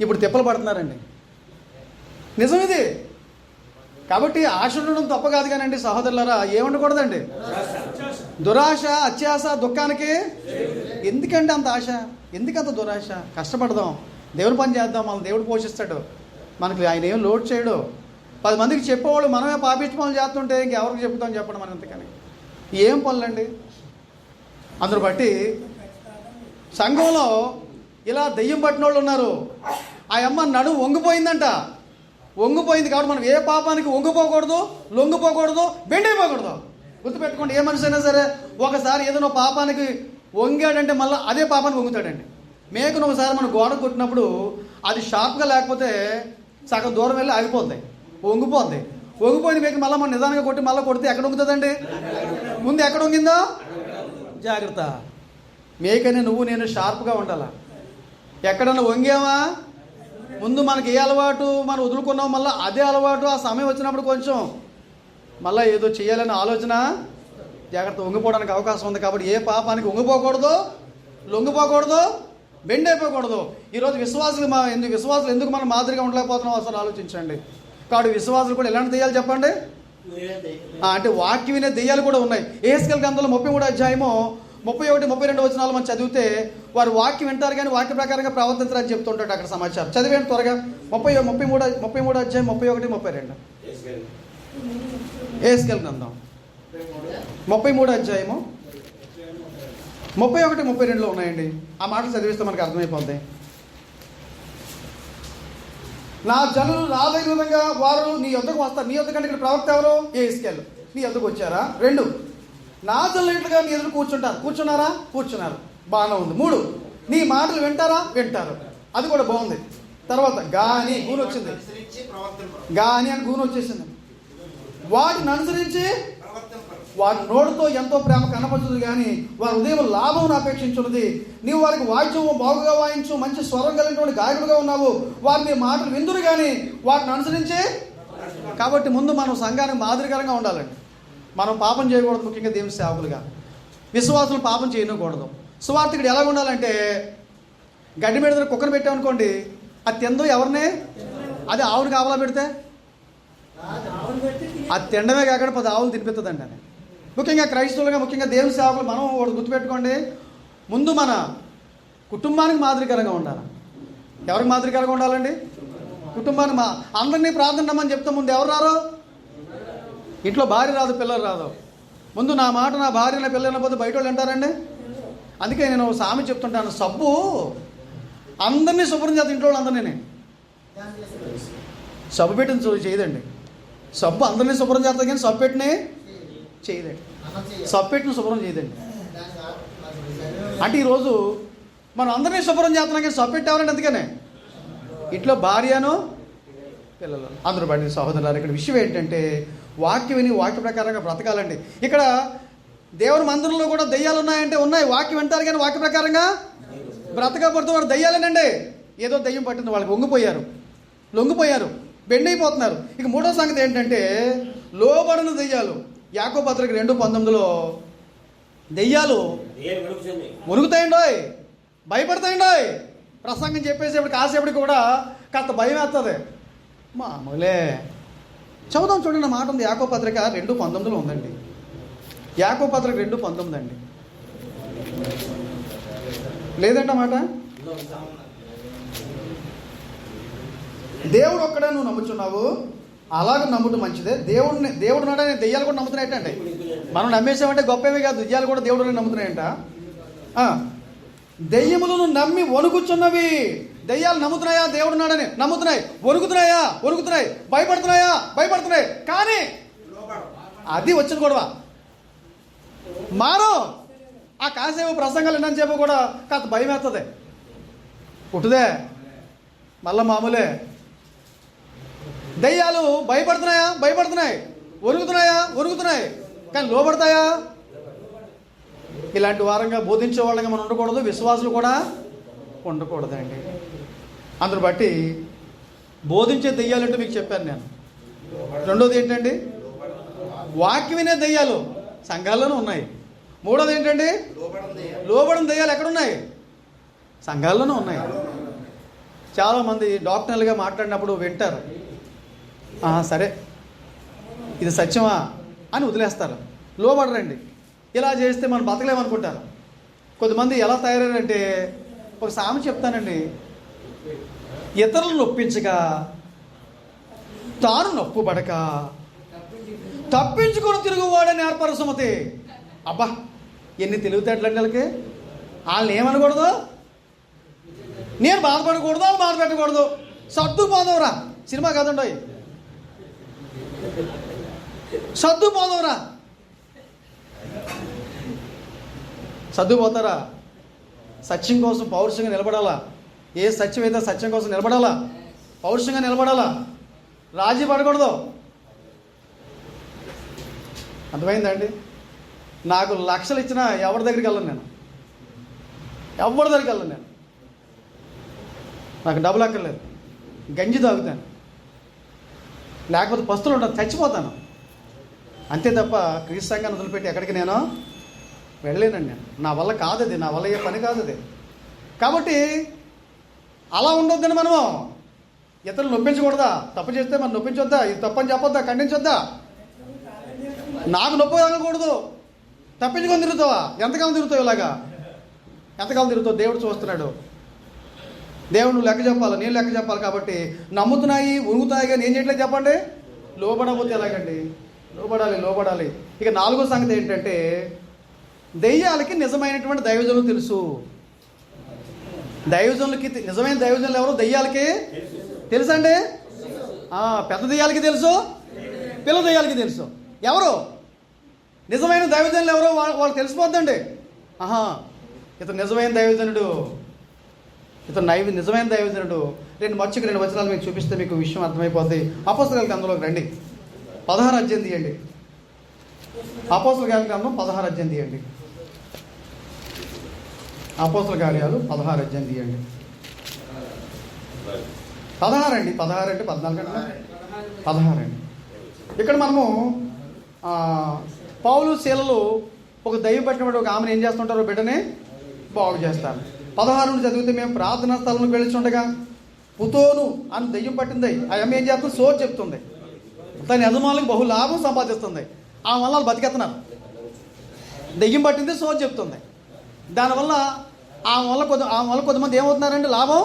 ఇప్పుడు తిప్పలు పడుతున్నారండి. నిజం ఇది. కాబట్టి ఆశ ఉండడం తప్ప కాదు కానండి సహోదరులారా, ఏముండకూడదండి. దురాశ, అత్యాశ దుఃఖానికి. ఎందుకంటే అంత ఆశ, ఎందుకంత దురాశ? కష్టపడదాం, దేవుని పని చేద్దాం, మన దేవుడు పోషిస్తాడు. మనకి ఆయన ఏం లోడ్ చేయడు. 10 మందికి చెప్పేవాళ్ళు మనమే పాపిష్టి పనులు చేస్తుంటే ఇంకెవరికి చెప్తాం చెప్పండి మనం. ఇంతకని ఏం పనులండి? అందును బట్టి సంఘంలో ఇలా దెయ్యం పట్టిన వాళ్ళు ఉన్నారు. ఆ అమ్మ నడుము వంగిపోయిందంట. వంగిపోయింది కాబట్టి మనం ఏ పాపానికి వంగిపోకూడదు, లొంగిపోకూడదు, బెండైపోకూడదు. గుర్తుపెట్టుకోండి. ఏ మనిషి అయినా సరే ఒకసారి ఏదైనా పాపానికి వంగాడంటే మళ్ళీ అదే పాపానికి వంగుతాడండి. మేకను ఒకసారి మనం గోడ కొట్టినప్పుడు అది షార్ప్గా లేకపోతే సగం దూరం వెళ్ళి ఆగిపోద్ది, వంగిపోద్ది. వంగిపోయిన మేక మళ్ళీ మనం నిదానంగా కొట్టి మళ్ళీ కొడితే ఎక్కడ వంగుతుందండి? ముందు ఎక్కడ వంగిందో జాగ్రత్త. మేకని నువ్వు నేను షార్ప్గా ఉండాలా. ఎక్కడన్నా వంగామా ముందు మనకి ఏ అలవాటు మనం వదులుకున్నాం, మళ్ళీ అదే అలవాటు ఆ సమయం వచ్చినప్పుడు కొంచెం మళ్ళీ ఏదో చేయాలనే ఆలోచన, జాగ్రత్త. వంగిపోవడానికి అవకాశం ఉంది. కాబట్టి ఏ పాపానికి వంగిపోకూడదు, లొంగిపోకూడదు, బెండ్ అయిపోకూడదు. ఈరోజు విశ్వాసులు ఎందుకు మనం మాదిరిగా ఉండలేకపోతున్నాం అసలు ఆలోచించండి. కాబట్టి విశ్వాసులు కూడా ఎలాంటి దెయ్యాలు చెప్పండి? అంటే వాక్యం వినే దెయ్యాలు కూడా ఉన్నాయి. యెహెజ్కేలు గ్రంథంలో 33వ అధ్యాయము 31, 32 వచనాలు మనం చదివితే వారు వాక్యం వింటారు కానీ వాక్య ప్రకారంగా ప్రవర్తించరని చెప్తుంటాడు అక్కడ సమాచారం. చదివేయండి త్వరగా. 33వ అధ్యాయం 31, 32. యెహెజ్కేలు గ్రంథం 33వ అధ్యాయము 31, 32లో ఉన్నాయండి. ఆ మాటలు చదివిస్తే మనకు అర్థమైపోద్ది. నా జనులు రాదైన విధంగా వారు నీ యొద్దకు వస్తారు. నీ యొద్దకంటే ఇక్కడ ప్రవక్త ఎవరు? యెహెజ్కేలు. నీ యొద్దకు వచ్చారా? 2, నా జనులు ఇట్లుగా నీ ఎదురు కూర్చున్నారా? కూర్చున్నారు, బాగానే ఉంది. 3, నీ మాటలు వింటారా? వింటారు, అది కూడా బాగుంది. తర్వాత గాని గూను వచ్చింది, గాని అని గూను వచ్చేసింది. వాటిని అనుసరించి వారి నోటితో ఎంతో ప్రేమ కనపడుతుంది కానీ వారి ఉదయం లాభం అపేక్షించున్నది. నీవు వారికి వాయిద్యం బాగుగా వాయించు, మంచి స్వరం కలిగినటువంటి గాయకుడుగా ఉన్నావు. వారిని మాటలు విందురు కానీ వాటిని అనుసరించి. కాబట్టి ముందు మనం సంఘానికి మాదిరికరంగా ఉండాలండి. మనం పాపం చేయకూడదు. ముఖ్యంగా దేవుని సేవకులుగా విశ్వాసులు పాపం చేయకూడదు. సువార్థికుడు ఎలా ఉండాలంటే గడ్డి మీద కుక్కను పెట్టామనుకోండి, అది తిందో ఎవరినే, అది ఆవుని కావలా పెడితే అది తినడమే కాకుండా 10 ఆవులు తినిపిస్తుందండి. అని ముఖ్యంగా క్రైస్తవులుగా, ముఖ్యంగా దేవుని సేవకులు మనం ఒకటి గుర్తుపెట్టుకోండి. ముందు మన కుటుంబానికి మాదిరికరంగా ఉండాలి. ఎవరికి మాదిరికరంగా ఉండాలండి? కుటుంబానికి. అందరినీ ప్రార్థన రమ్మని చెప్తాం. ముందు ఎవరు రారు? ఇంట్లో భార్య రాదు, పిల్లలు రాదు. ముందు నా మాట నా భార్య నా పిల్లలు పోతే బయట వాళ్ళు అంటారండి. అందుకే నేను సామెత చెప్తుంటాను, సబ్బు అందరినీ శుభ్రం చేస్తాను. ఇంట్లో వాళ్ళు అందరినీ సబ్బు పెట్టిన చేయదండి. సబ్బు అందరినీ శుభ్రం చేస్తుంది కానీ సబ్బు పెట్టినే చేయదండి. సబ్బు పెట్టిన శుభ్రం చేయదండి. అంటే ఈరోజు మనం అందరినీ శుభ్రం చేస్తున్నాం కానీ సబ్బు పెట్టి ఎవరండి? అందుకనే ఇంట్లో భార్యను పిల్లలు అందరూ బట్టి. సహోదరులారు, ఇక్కడ విషయం ఏంటంటే వాక్యం విని వాక్య ప్రకారంగా బ్రతకాలండి. ఇక్కడ దేవుని మందిరంలో కూడా దెయ్యాలు ఉన్నాయంటే ఉన్నాయి. వాక్యం వింటారు కానీ వాక్య ప్రకారంగా బ్రతకబడుతున్నారు. దెయ్యాలేనండి. ఏదో దెయ్యం పట్టింది వాళ్ళకి, లొంగిపోయారు, బెండ్ అయిపోతున్నారు. ఇక మూడో సంగతి ఏంటంటే లోబడిన దెయ్యాలు. యాకోబు పత్రిక 2:19 దెయ్యాలు వణుకుతాయండోయ్, భయపడతాయండోయ్. ప్రసంగం చెప్పేసేపటికి కాసేపటికి కూడా కాస్త భయం వేస్తుంది. మామూలే. చదువుదాం చూడండి, మాట ఉంది. యాకోబు పత్రిక 2:19 ఉందండి. యాకోబు పత్రిక 2:19 అండి. లేదంట మాట. దేవుడు ఒక్కడే నువ్వు నమ్ముచున్నావు, అలాగే నమ్ముట మంచిదే. దేవుడు నాడని దెయ్యాలు కూడా నమ్ముతున్నాయంటే. మనం నమ్మేసామంటే గొప్పవి కాదు, దెయ్యాలు కూడా దేవుడు నమ్ముతున్నాయంట. దెయ్యములను నమ్మి వణుకుచున్నవి. దెయ్యాలు నమ్ముతున్నాయా దేవుడు నాడని? నమ్ముతున్నాయి. వణుకుతున్నాయి, భయపడుతున్నాయి. కానీ అది వచ్చిన గొడవ. మారు ఆ కాసేపు ప్రసంగాలు విన్నాను చెప్పు కూడా కాస్త భయం వేస్తుంది, పుట్టుదే, మళ్ళా మామూలే. దెయ్యాలు భయపడుతున్నాయి, వణుకుతున్నాయి, కానీ లోబడతాయా? ఇలాంటి వారంగా బోధించే వాళ్ళగా మనం ఉండకూడదు, విశ్వాసులు కూడా ఉండకూడదండి. అందును బట్టి బోధించే దెయ్యాలంటూ మీకు చెప్పాను నేను. రెండోది ఏంటండి? వాక్యం వినే దెయ్యాలు సంఘాల్లోనూ ఉన్నాయి. మూడోది ఏంటండి? లోబడిన దెయ్యాలు ఎక్కడున్నాయి? సంఘాల్లోనూ ఉన్నాయి. చాలామంది డాక్టర్లుగా మాట్లాడినప్పుడు వింటారు, సరే ఇది సత్యమా అని వదిలేస్తారు, లోబడరండి. ఇలా చేస్తే మనం బతకలేమనుకుంటారు. కొంతమంది ఎలా తయారయ్యారంటే, ఒక సామెత చెప్తానండి, ఇతరులను నొప్పించక తాను నొప్పుబడక తప్పించుకొని తిరుగువాడని ఏర్పరు సుమతి. అబ్బా, ఎన్ని తెలివితేటలండి వాళ్ళకి. వాళ్ళని ఏమనకూడదు, నేను బాధపడకూడదు, వాళ్ళు బాధ పెట్టకూడదు, సర్దుపోదవరా. సినిమా కాదండి, సర్దుపోదవరా. సర్దుపోతారా? సత్యం కోసం పౌరుషంగా నిలబడాలా. ఏ సత్యం అయితే సత్యం కోసం నిలబడాలా, పౌరుషంగా నిలబడాలా, రాజీ పడకూడదు. అర్థమైందండి? నాకు లక్షలు ఇచ్చినా ఎవరి దగ్గరికి వెళ్ళను నేను, నాకు డబ్బులు అక్కర్లేదు, గంజి తాగుతాను, లేకపోతే పస్తులు ఉంటాను, చచ్చిపోతాను, అంతే తప్ప క్రీస్తు సంఘాన్ని వదిలిపెట్టి ఎక్కడికి నేను వెళ్ళలేనండి. నేను నా వల్ల కాదు అది, నా వల్ల ఏ పని కాదు అది. కాబట్టి అలా ఉండొద్దని మనము ఇతరులు నొప్పించకూడదా? తప్పు చేస్తే మనం నొప్పించొద్దా? ఇది తప్పని చెప్పొద్దా? ఖండించొద్దా? నాకు నొప్పి తగ్గకూడదు, తప్పించుకొని తిరుగుతావా? ఎంతకాలం తిరుగుతావు ఇలాగా? ఎంతకాలం తిరుగుతావు? దేవుడు చూస్తున్నాడు. దేవుడు నువ్వు లెక్క చెప్పాలి, నేను లెక్క చెప్పాలి. కాబట్టి నమ్ముతున్నాయి, ఉరుగుతాయి, కానీ ఏం చేయట్లేదు చెప్పండి? లోబడకపోతే ఎలాగండి? లోబడాలి. ఇక నాలుగో సంగతి ఏంటంటే, దెయ్యాలకి నిజమైనటువంటి దైవజనులు తెలుసు. దైవజనులకి నిజమైన దైవజనులు ఎవరు? దెయ్యాలకి తెలుసండి. పెద్ద దెయ్యాలకి తెలుసు, పిల్ల దెయ్యాలకి తెలుసు. ఎవరు నిజమైన దైవజనులు ఎవరో వాళ్ళు తెలిసిపోద్దండి. ఇతను నిజమైన దైవజనుడు, నిజమైన దైవజనుడు. రెండు వచనాలు మీకు చూపిస్తే మీకు విషయం అర్థమైపోతుంది. అపోస్తలుల గ్రంథంలోకి రండి, 16 అధ్యాయం తీయండి. అపోస్తలుల గ్రంథం 16 అధ్యాయం తీయండి. అపోస్తలుల కార్యాలు 16 అధ్యాయం తీయండి. 16 అండి, 16 అంటే 14 గంటల 16 అండి. ఇక్కడ మనము పౌలు శీలలు ఒక దయ్యం పట్టినప్పుడు ఒక ఆమెను ఏం చేస్తుంటారో బిడ్డని బాగు చేస్తారు. 16 చదివితే, మేము ప్రార్థనా స్థలంలో వెళ్ళిచుండగా పుతోను అని దయ్యం పట్టింది. ఆ అమ్మ ఏం చేస్తుంది? సోది చెప్తుంది. తన యజమానులకు బహు లాభం సంపాదిస్తుంది. ఆ వల్ల వాళ్ళు బతికెత్తున్నారు. దెయ్యం పట్టింది, సోది చెప్తుంది. దానివల్ల ఆ వల్ల కొంతమంది ఏమవుతున్నారంటే లాభం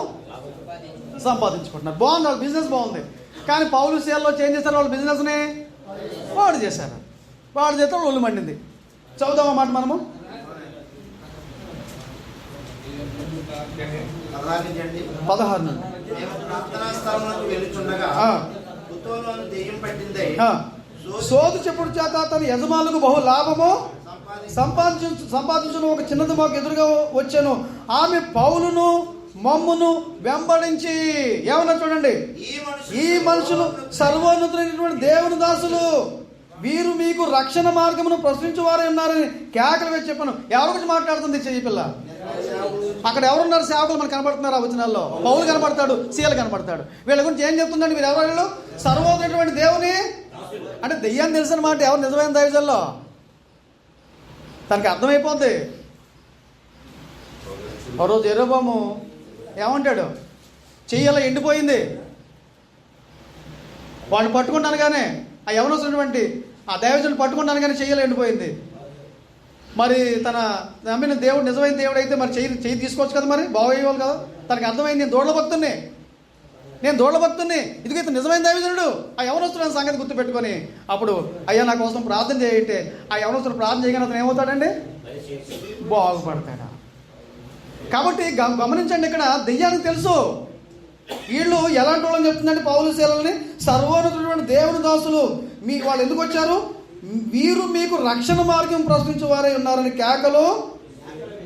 సంపాదించుకుంటున్నారు. బాగుంది, వాళ్ళ బిజినెస్ బాగుంది. కానీ పౌలు శీలలో చేంజ్ చేశారు, వాళ్ళ బిజినెస్ని పాడు చేశారు. పాడు చేస్తే ఒళ్ళు మండింది. చదువుదాం అన్నమాట మనము. 16 నుండి. సోదు చెప్పుడు చేత తన యజమానులకు బహు లాభము సంపాదించిన ఒక చిన్నది మాకు ఎదురుగా వచ్చాను. ఆమె పౌలును మమ్మును వెంబడించి ఏమన్నా చూడండి, ఈ మనుషులు సర్వోన్నతులైనటువంటి దేవుని దాసులు, వీరు మీకు రక్షణ మార్గమును ప్రశ్నించు వారే ఉన్నారని కేకలు వేసి చెప్పాను. ఎవరి గురించి మాట్లాడుతుంది చెయ్యి పిల్ల? అక్కడ ఎవరున్నారు? సేవకులు మనకు కనబడుతున్నారు. ఆ వచనాల్లో పౌలు కనబడతాడు, సీల కనబడతాడు. వీళ్ళ గురించి ఏం చెప్తుందండి? మీరు ఎవరు? సర్వోన్నతమైన దేవుని, అంటే దెయ్యాన్ని తెలిసిన మాట ఎవరు నిజమైన దైవజనుల్లో తనకి అర్థమైపోద్ది. ఆ రోజు యెరొబోము ఏమంటాడు? చెయ్యలా ఎండిపోయింది. వాడిని పట్టుకున్నాను కానీ, ఆ ఎవరొచ్చినటువంటి ఆ దైవజనులు పట్టుకున్నాను కానీ చెయ్యలా ఎండిపోయింది. మరి తన నమ్మిన దేవుడు నిజమైన దేవుడు అయితే మరి చెయ్యి తీసుకోవచ్చు కదా, మరి బాగోయేవాళ్ళు కదా. తనకి అర్థమైంది, నేను దూడల భక్తుని, ఇదిగో ఇతను నిజమైన దైవజనుడు. ఆ యవనస్తుడు సంగతి గుర్తుపెట్టుకొని అప్పుడు అయ్యా నా కోసం ప్రార్థన చేయంటే ఆ యవనస్తుడు ప్రార్థన చేయగానే అతను ఏమవుతాడండి? బాగుపడతాడు. కాబట్టి గమనించండి, ఇక్కడ దెయ్యానికి తెలుసు వీళ్ళు ఎలాంటి వాళ్ళని చెప్తుందంటే పౌలు శీలని, సర్వోన్నతుడైన దేవుని దాసులు వాళ్ళు ఎందుకు వచ్చారు? వీరు మీకు రక్షణ మార్గం ప్రశ్నించే వారే ఉన్నారని కేకలు.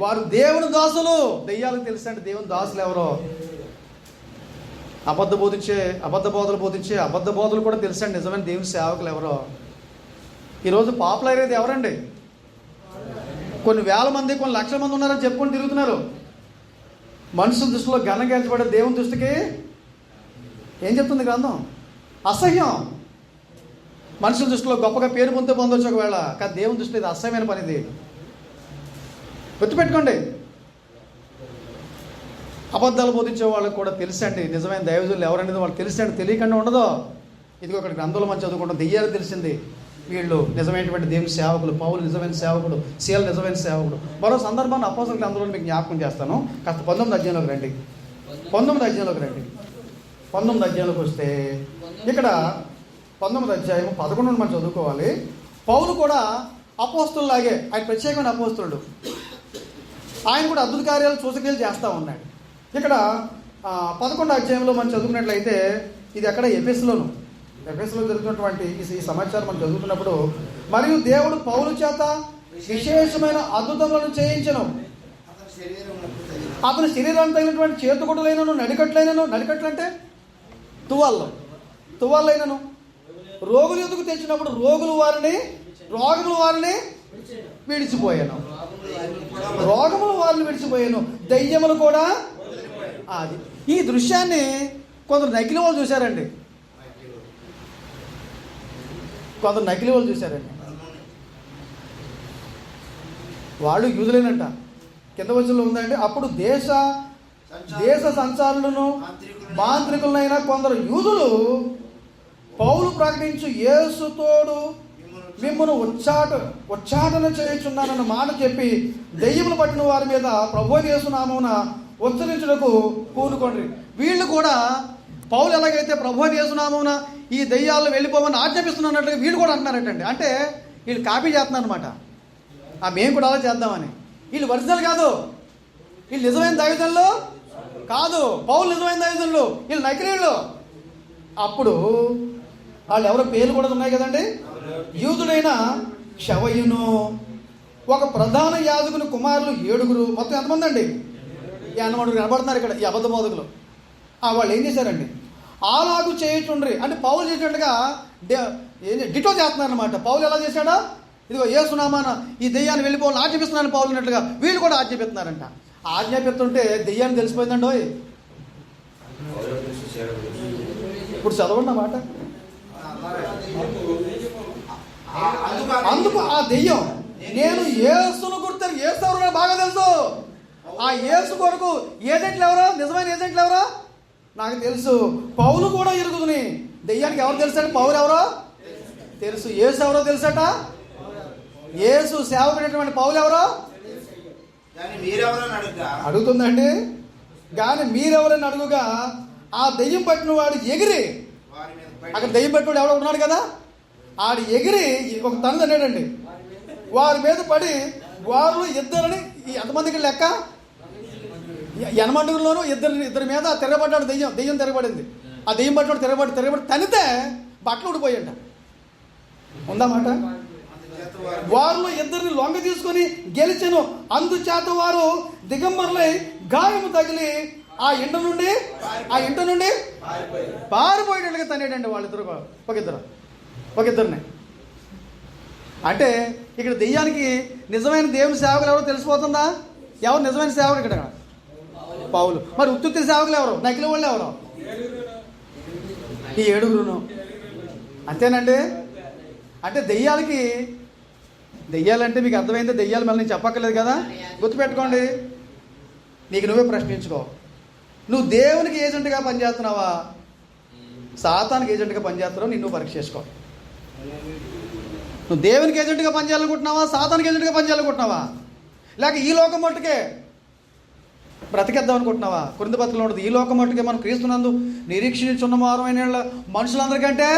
వారు దేవుని దాసులు. దెయ్యాలకు తెలుసు అంటే దేవుని దాసులు ఎవరో. అబద్ధ బోధలు బోధించే అబద్ధ బోధలు కూడా తెలుసండి నిజమైన దేవుని సేవకులు ఎవరో. ఈరోజు పాపులర్ అయ్యేది ఎవరండి? కొన్ని వేల మంది, కొన్ని లక్షల మంది ఉన్నారని చెప్పుకొని తిరుగుతున్నారు. మనుషుల దృష్టిలో ఘనంగా ఎంచబడే దేవుని దృష్టికి ఏం చెప్తుంది గ్రంథం? అసహ్యం. మనుషుల దృష్టిలో గొప్పగా పేరు పొందవచ్చు ఒకవేళ, కానీ దేవుని దృష్టిలో ఇది అసహ్యమైన పనిది. గుర్తుపెట్టుకోండి. అబద్ధాలు బోధించే వాళ్ళకి కూడా తెలుసండి నిజమైన దైవజనులు ఎవరనేది వాళ్ళు తెలుసండి. తెలియకుండా ఉండదు. ఇదిగో ఇక్కడ గ్రంథంలో మనం చదువుకుంటాం, దెయ్యాలు తెలిసింది వీళ్ళు నిజమైనటువంటి దేవుని సేవకులు. పౌలు నిజమైన సేవకుడు, సీల నిజమైన సేవకుడు. మరో సందర్భాన్ని అపోస్తల గ్రంథంలో మీకు జ్ఞాపకం చేస్తాను. కాస్త 19వ అధ్యాయంలోకి రండి. 19వ అధ్యాయంలోకి వస్తే ఇక్కడ 19వ అధ్యాయం 11 మనం చదువుకోవాలి. పౌలు కూడా అపోస్తుల్లాగే, ఆయన ప్రత్యేకమైన అపోస్తులుడు. ఆయన కూడా అద్భుత కార్యాలు సూచక్రియలు చేస్తూ ఉన్నాడు. ఇక్కడ 11వ అధ్యాయంలో మనం చదువుకున్నట్లయితే ఇది అక్కడ ఎఫెసులో జరుగుతున్నటువంటి ఈ సమాచారం మనం చదువుతున్నప్పుడు, మరియు దేవుడు పౌలు చేత విశేషమైన అద్భుతములను చేయించను. అతని శరీరానికి తగినటువంటి చేతుకుడులైనను నడికట్లంటే తువాళ్ళైనను రోగులు ఎందుకు తెచ్చినప్పుడు రోగులు వారిని విడిచిపోయాను. దయ్యములు కూడా. అది ఈ దృశ్యాన్ని కొందరు నకిలీ వాళ్ళు చూశారండి. వాళ్ళు యూదులేనంట. కింద వచనంలో ఉందంటే, అప్పుడు దేశ సంచారులను మాంత్రికులైన కొందరు యూదులు పౌలు ప్రకటించు యేసుతోడు మిమ్మల్ని ఉచ్చాటన చేయుచున్నానన్న మాట చెప్పి దెయ్యములు పట్టిన వారి మీద ప్రభువైన యేసు నామమున ఉచ్చరించుటకు పూనుకోండి. వీళ్ళు కూడా పౌలు ఎలాగైతే ప్రభువైన యేసు నామమున ఈ దెయ్యాలను వెళ్ళిపోమని ఆజ్ఞాపిస్తున్నట్లుగా వీళ్ళు కూడా అంటున్నారటండి. అంటే వీళ్ళు కాపీ చేస్తున్నారు అనమాట. మేము కూడా అలా చేద్దామని. వీళ్ళు ఒరిజినల్ కాదు, వీళ్ళు నిజమైన దైవజనులు కాదు. పౌలు నిజమైన దైవజనులు, వీళ్ళు నకిలీళ్ళు. అప్పుడు వాళ్ళు ఎవరో పేర్లు కూడా ఉన్నాయి కదండి. యూదుడైన షవయును, ఒక ప్రధాన యాజకుని కుమారులు 7. మొత్తం ఎంతమంది అండి? 80 కనబడుతున్నారు ఇక్కడ ఈ అబద్ధ బోధకులు. వాళ్ళు ఏం చేశారండి? అలాగూ చేయుచుండ్రి అంటే పౌలు చేసినట్టుగా డిటో చేస్తున్నారు అనమాట. పౌలు ఎలా చేశాడా? ఇదిగో యేసునామాన ఈ దెయ్యాన్ని వెళ్ళిపోవాలని ఆజ్ఞాపిస్తున్నాను పౌలు అన్నట్లుగా వీళ్ళు కూడా ఆజ్ఞాపిస్తున్నారంట. ఆజ్ఞాపిస్తుంటే దెయ్యాన్ని తెలిసిపోయిందండి. ఇప్పుడు చదవండి అన్నమాట. అందుకు ఆ దెయ్యం, నేను యేసును గుర్తాను. యేసు ఎవరో బాగా తెలుసు. ఆ యేసు కొరకు ఏజెంట్లు ఎవరో, నిజమైన ఏజెంట్లు ఎవరో నాకు తెలుసు. పౌలు కూడా ఎరుగుదుని. దెయ్యానికి ఎవరు తెలుసండి? పౌలు ఎవరో తెలుసు. యేసు ఎవరో తెలుసట. యేసు సేవకుడైనటువంటి పౌలు ఎవరో అడుగుతుందండి. కానీ మీరెవరని అడుగుగా ఆ దెయ్యం పట్టిన వాడు ఎగిరి, అక్కడ దెయ్యం పట్టినవాడు ఎవడో ఉన్నాడు కదా, ఆడు ఎగిరి ఒక తను అన్నాడండి. వారి మీద పడి వారు ఇద్దరిని, ఎంతమందికి లెక్క 80లోనూ ఇద్దరి మీద తిరగబడ్డాడు. దెయ్యం తిరగబడింది. ఆ దెయ్యం పట్టినోడు తిరగబడి తనితే బట్టలు ఊడిపోయాట. ఉందన్నమాట. వారిలో ఇద్దరిని లొంగ తీసుకొని గెలిచెను. అందుచేత వారు దిగంబరులై గాయము తగిలి ఆ ఇంట నుండి పారిపోయేటట్లుగా తనేటండి వాళ్ళిద్దరు. ఒక ఇద్దరిని అంటే ఇక్కడ దెయ్యానికి నిజమైన దేవుని సేవకులు ఎవరో తెలిసిపోతుందా? ఎవరు నిజమైన సేవకులు ఇక్కడ? పౌలు. మరి ఉత్తుత్తి సేవకులు ఎవరు? నకిలీ వాళ్ళు ఎవరు? ఈ 7గురును. అంతేనండి. అంటే దెయ్యాలంటే మీకు అర్థమైంది. దెయ్యాలు మళ్ళీ నేను చెప్పక్కర్లేదు కదా. గుర్తుపెట్టుకోండి. నీకు నువ్వే ప్రశ్నించుకో. నువ్వు దేవునికి ఏజెంట్గా పనిచేస్తున్నావా, సాతానికి ఏజెంట్గా పనిచేస్తున్నావు? నిన్ను పరీక్ష చేసుకో. నువ్వు దేవునికి ఏజెంట్గా పనిచేయాలనుకుంటున్నావా, సాతానికి ఏజెంట్గా పనిచేయాలనుకుంటున్నావా, లేక ఈ లోకం మట్టుకే బ్రతికేద్దాం అనుకుంటున్నావా? కొరింథీ పత్రికలో ఉంటుంది, ఈ లోకం మట్టుకే మనం క్రీస్తునందు నిరీక్షించున్న వారమైన మనుషులందరికంటే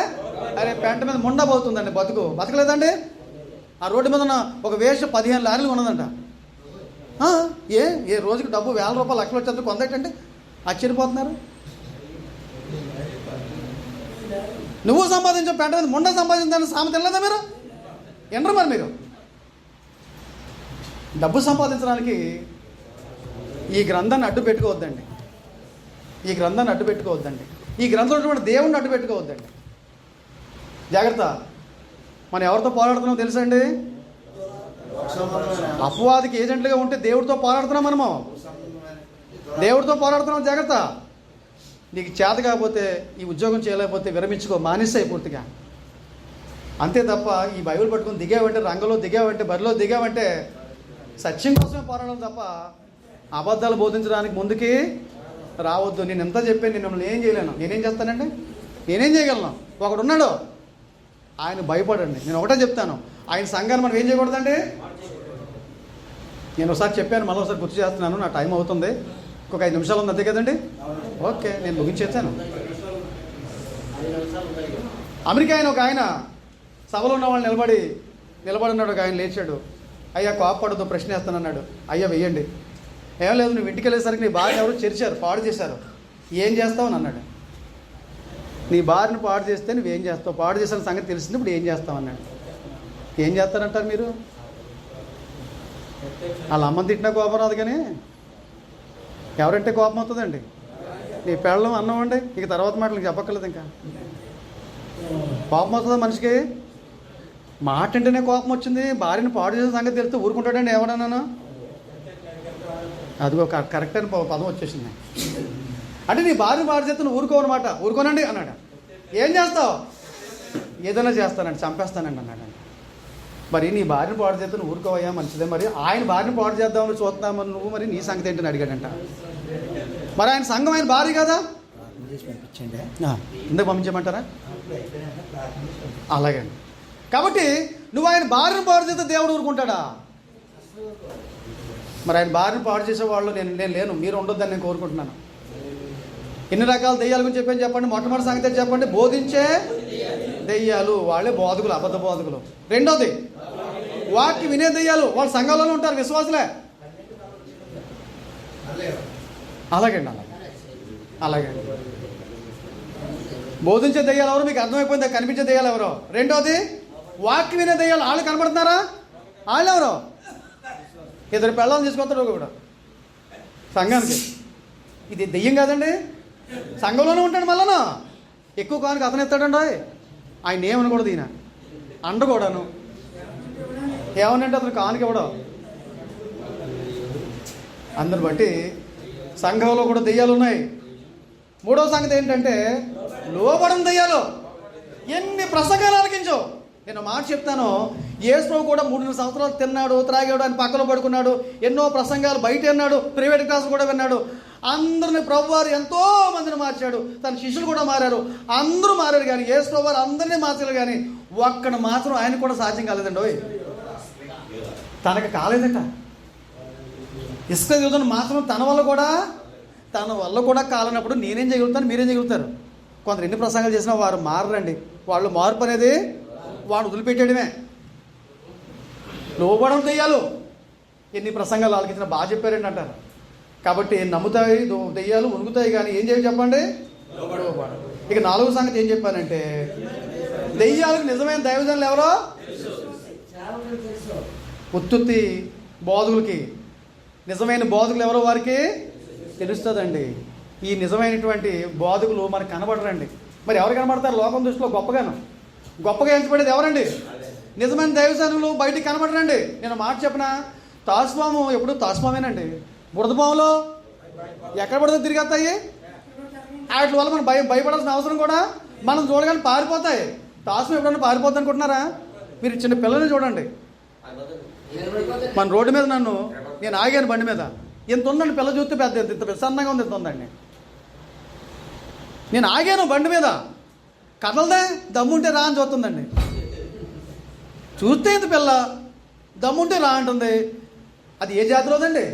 అరే పెంట మీద ముండబోతుందండి బతకలేదండి. ఆ రోడ్డు మీద ఉన్న ఒక వేష 15 లారీలు ఉన్నదంట. ఏ రోజుకి డబ్బు 1000 రూపాయలు లక్షలు వచ్చేందుకు కొందటంటే ఆశ్చర్యపోతున్నారు. నువ్వు సంపాదించావు, పెంట మీద ముండ సంపాదించాలని సామెత తెలియదా మీరు? ఎండరు మరి మీరు. డబ్బు సంపాదించడానికి ఈ గ్రంథాన్ని అడ్డు పెట్టుకోవద్దండి. ఈ గ్రంథంలో ఉన్నటువంటి దేవుణ్ణి అడ్డు పెట్టుకోవద్దండి. జాగ్రత్త. మనం ఎవరితో పోరాడుతున్నామో తెలుసా అండి? అపవాదికి ఏజెంట్లుగా ఉంటే దేవుడితో పోరాడుతున్నాం. మనము దేవుడితో పోరాడుతున్నాం. జాగ్రత్త. నీకు చేత కాకపోతే, ఈ ఉద్యోగం చేయలేకపోతే విరమించుకో, మానేస్తాయి పూర్తిగా. అంతే తప్ప ఈ బైబిల్ పట్టుకుని దిగావంటే, రంగంలో దిగావంటే, బరిలో దిగావంటే సత్యం కోసమే పోరాడాలి తప్ప అబద్ధాలు బోధించడానికి ముందుకి రావద్దు. నేను ఎంత చెప్పాను, నేను మిమ్మల్ని ఏం చేయలేను. నేనేం చేస్తానండి? నేనేం చేయగలను? ఒకడున్నాడు, ఆయన భయపడండి. నేను ఒకటే చెప్తాను, ఆయన సంఘాన్ని మనం ఏం చేయకూడదండి. నేను ఒకసారి చెప్పాను, మళ్ళీ ఒకసారి గుర్తు చేస్తున్నాను. నా టైం అవుతుంది, ఇంకొక 5 నిమిషాలు ఉంది, అంతే కదండి? ఓకే, నేను ముగించేస్తాను. అమెరికా ఒక ఆయన సభలో ఉన్న వాళ్ళు నిలబడినాడు. ఒక ఆయన లేచాడు, అయ్యా కోపపడదు, ప్రశ్న వేస్తానన్నాడు. అయ్యా వెయ్యండి. ఏం లేదు, నువ్వు ఇంటికి వెళ్ళేసరికి నీ భార్య ఎవరు చెరిచారు, పాడు చేశారు, ఏం చేస్తావు అని అన్నాడు. నీ భార్యను పాడు చేస్తే నువ్వేం చేస్తావు? పాడు చేసిన సంగతి తెలిసింది, ఇప్పుడు ఏం చేస్తావు అన్నాడు. ఏం చేస్తారంటారు మీరు? వాళ్ళ అమ్మని తిట్టినా కోపం రాదు, కానీ ఎవరంటే కోపం అవుతుందండి? నీ పెళ్ళం అన్నం అండి, ఇక తర్వాత మాటలు చెప్పక్కర్లేదు. ఇంకా కోపం అవుతుందా మనిషికి? మాట అంటేనే కోపం వచ్చింది, భార్యను పాడు చేసిన సంగతి తెలిస్తే ఊరుకుంటాడండి ఎవడన్నాను? అది ఒక కరెక్ట్ అని పదం వచ్చేసింది. అంటే నీ భార్యను పాడు చేస్తే నువ్వు ఊరుకోవన్నమాట. ఊరుకోనండి అన్నాడు. ఏం చేస్తావు? ఏదైనా చేస్తానండి, చంపేస్తానండి అన్నాడు. మరి నీ భార్యను పాడు చేస్తే నువ్వు ఊరుకోవయ్యా, మంచిదే. మరి ఆయన భార్యను పాడు చేద్దామని చూస్తున్నామని నువ్వు, మరి నీ సంగతి ఏంటని అడిగాడంట. మరి ఆయన సంఘం ఆయన భార్య కదా, ఎందుకు పంపించమంటారా? అలాగే. కాబట్టి నువ్వు ఆయన భార్యను పాడు చేస్తే దేవుడు ఊరుకుంటాడా? మరి ఆయన భార్యను పాడు చేసేవాళ్ళు నేను లేను, మీరు ఉండొద్దని నేను కోరుకుంటున్నాను. ఎన్ని రకాల దెయ్యాల గురించి చెప్పండి. మొట్టమొదటి సంగతి చెప్పండి, బోధించే దెయ్యాలు, వాళ్ళే బోధకులు, అబద్ధ బోధకులు. రెండోది వాక్యం వినే దెయ్యాలు, వాళ్ళ సంఘంలోనే ఉంటారు, విశ్వాసులే. అలాగండి. బోధించే దెయ్యాలు ఎవరు మీకు అర్థమైపోయిందా? కనిపించే దెయ్యాలు ఎవరో. రెండోది వాక్యం వినే దెయ్యాలు, వాళ్ళు కనబడుతున్నారా? వాళ్ళు ఎవరో 2 పెళ్ళాలను తీసుకొస్తాడు కూడా సంఘానికి. ఇది దెయ్యం కాదండి, సంఘంలోనే ఉంటాడు. మళ్ళా ఎక్కువ కానికి అతను ఎత్తాడండి. ఆయన ఏమనకూడదు, ఈయన అండకూడను. ఏమనంటే అతను కానికి ఇవ్వడం. అందరు బట్టి సంఘంలో కూడా దెయ్యాలు ఉన్నాయి. మూడవ సంగతి ఏంటంటే లోబడం దెయ్యాలు. ఎన్ని ప్రసంగాలు ఆలకించో. నేను మాట చెప్తాను, యేసు కూడా 3 సంవత్సరాలు తిన్నాడు, త్రాగాడు, ఆయన పక్కన పడుకున్నాడు, ఎన్నో ప్రసంగాలు బయట విన్నాడు, ప్రైవేట్ క్లాసులు కూడా విన్నాడు. అందరిని ప్రభువారు ఎంతో మందిని మార్చాడు, తన శిష్యులు కూడా మారారు, అందరూ మారారు. కానీ యేసు ప్రభువారు అందరినీ మార్చారు, కానీ ఒక్కడు మాత్రం ఆయన కూడా సాధ్యం కాలేదండి. తనకు కాలేదట. ఇసుక దిగుతున్న మాత్రం తన వల్ల కూడా కాలనప్పుడు నేనేం చేయగలుగుతాను, మీరేం చేయగలుగుతారు? కొందరు ఎన్ని ప్రసంగాలు చేసినా వారు మారరండి. వాళ్ళు మార్పు అనేది వాడు వదిలిపెట్టేయడమే. లోబడం దెయ్యాలు. ఎన్ని ప్రసంగాలు ఆలకించినా బాగా చెప్పారండి అంటారు. కాబట్టి నమ్ముతాయి దెయ్యాలు, ఉనుగుతాయి, కానీ ఏం చేయాలి చెప్పండి? లోబడం. ఇక 4వ సంగతి ఏం చెప్పానంటే దెయ్యాలకు నిజమైన దైవజనులు ఎవరో, ఉత్తుత్తి బోధకులకి నిజమైన బోధకులు ఎవరో వారికి తెలుస్తుందండి. ఈ నిజమైనటువంటి బోధకులు మనకు కనబడరండి. మరి ఎవరు కనబడతారు? లోకం దృష్టిలో గొప్పగా ఎంచబడేది ఎవరండి? నిజమైన దైవజనులు బయటికి కనబడరండి. నేను మాట చెప్పనా, తాసుపాము ఎప్పుడు తాసుపామేనండి. బురదపాములో ఎక్కడ పడితే తిరిగేస్తాయి. వాటి వల్ల మనం భయపడాల్సిన అవసరం కూడా, మనం చూడగానే పారిపోతాయి. తాసుపాము ఎప్పుడన్నా పారిపోద్ది అనుకుంటున్నారా? మీరు చిన్న పిల్లల్ని చూడండి. మన రోడ్డు మీద నేను ఆగాను బండి మీద, ఎంత ఉందండి పిల్ల చూస్తే పెద్ద ఇంత సన్నగా ఉంది, ఎంత ఉందండి. నేను ఆగాను బండి మీద, కదలదే, దమ్ముంటే రా అని చూస్తుందండి. చూస్తే ఇంత పిల్ల దమ్ముంటే రా అంటుంది. అది ఏ జాతిలోదండి?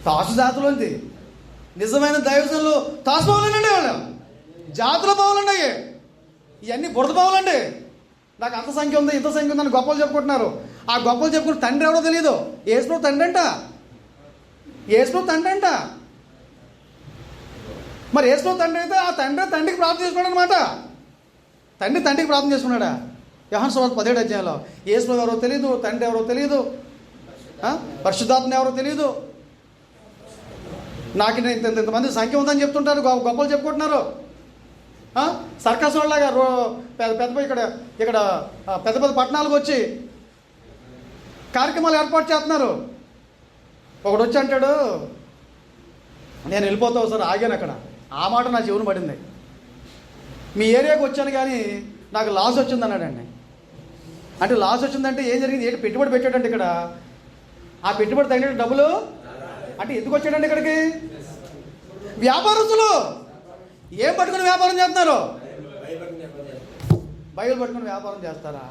తాసు జాతిలోంది. నిజమైన దైవజనులు తాసు పావులండి, వాళ్ళు జాతుల పావులండి. అయ్యి ఇవన్నీ బురద పావులండి. నాకు అంత సంఖ్య ఉంది, ఇంత సంఖ్య ఉందని గొప్పలు చెప్పుకుంటున్నారు. ఆ గొప్పలు చెప్పుకుని తండ్రి ఎవడో తెలియదు. యేసు తండ్రి అంట, యేసు తండ్రి అంట. మరి యేసు తండ్రి అయితే ఆ తండ్రికి ప్రార్థన చేసుకున్నాడు అనమాట. తండ్రికి ప్రార్థన చేసుకున్నాడా? యోహాను సువార్త 17వ అధ్యాయంలో యేసు ఎవరో తెలియదు, తండ్రి ఎవరో తెలియదు, పరిశుద్ధాత్మ ఎవరో తెలియదు. నాకు ఇంతమంది సంఖ్య ఉందని చెప్తుంటారు, గొప్పలు చెప్పుకుంటున్నారు. సర్కస్ వాళ్ళలాగా పెద్ద ఇక్కడ పెద్ద పెద్ద పట్టణాలకు వచ్చి కార్యక్రమాలు ఏర్పాటు చేస్తున్నారు. ఒకడు వచ్చి అంటాడు, నేను వెళ్ళిపోతావు సార్, ఆగాను అక్కడ. ఆ మాట నా చెవును పడింది. మీ ఏరియాకి వచ్చాను కానీ నాకు లాస్ వచ్చింది అన్నాడండి. అంటే లాస్ వచ్చిందంటే ఏం జరిగింది? ఏంటి పెట్టుబడి పెట్టాడంటే ఇక్కడ, ఆ పెట్టుబడి తగిన డబ్బులు అంటే ఎందుకు వచ్చాడండి ఇక్కడికి? వ్యాపారస్తులు ఏం పట్టుకుని వ్యాపారం చేస్తున్నారు? బైబిల్ పట్టుకుని వ్యాపారం చేస్తారా?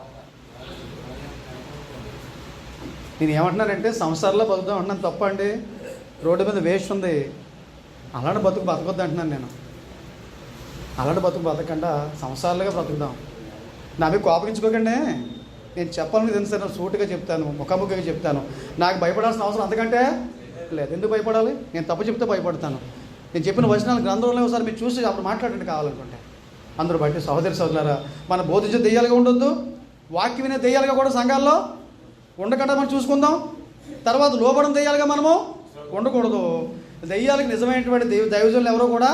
నేను ఏమంటున్నానంటే సంసారంలో బతుకుదాం అంటున్నాను, తప్ప అండి. రోడ్డు మీద వేస్ట్ ఉంది, అలాంటి బతుకు బతకొద్దు అంటున్నాను నేను. అలాంటి బతుకు బతకకుండా సంసారాలుగా బ్రతుకుదాం. నా మీద కోపగించుకోకండి. నేను చెప్పాలని తెలుసు, నేను సూటిగా చెప్తాను, ముఖాముఖిగా చెప్తాను. నాకు భయపడాల్సిన అవసరం అంతకంటే లేదు. ఎందుకు భయపడాలి? నేను తప్పు చెప్తే భయపడతాను. నేను చెప్పిన వచనాలు గ్రంథంలో ఒకసారి మీరు చూసి అప్పుడు మాట్లాడండి కావాలనుకుంటే. అందరూ బట్టి సహోదరులారా, మన బోధించే దెయ్యాలుగా ఉండొద్దు, వాక్యం వినే దెయ్యాలుగా కూడా సంఘాల్లో ఉండకుండా మనం చూసుకుందాం. తర్వాత లోబడం దెయ్యాలుగా మనము ఉండకూడదు. దెయ్యాలకి నిజమైనటువంటి దైవజనులు ఎవరో కూడా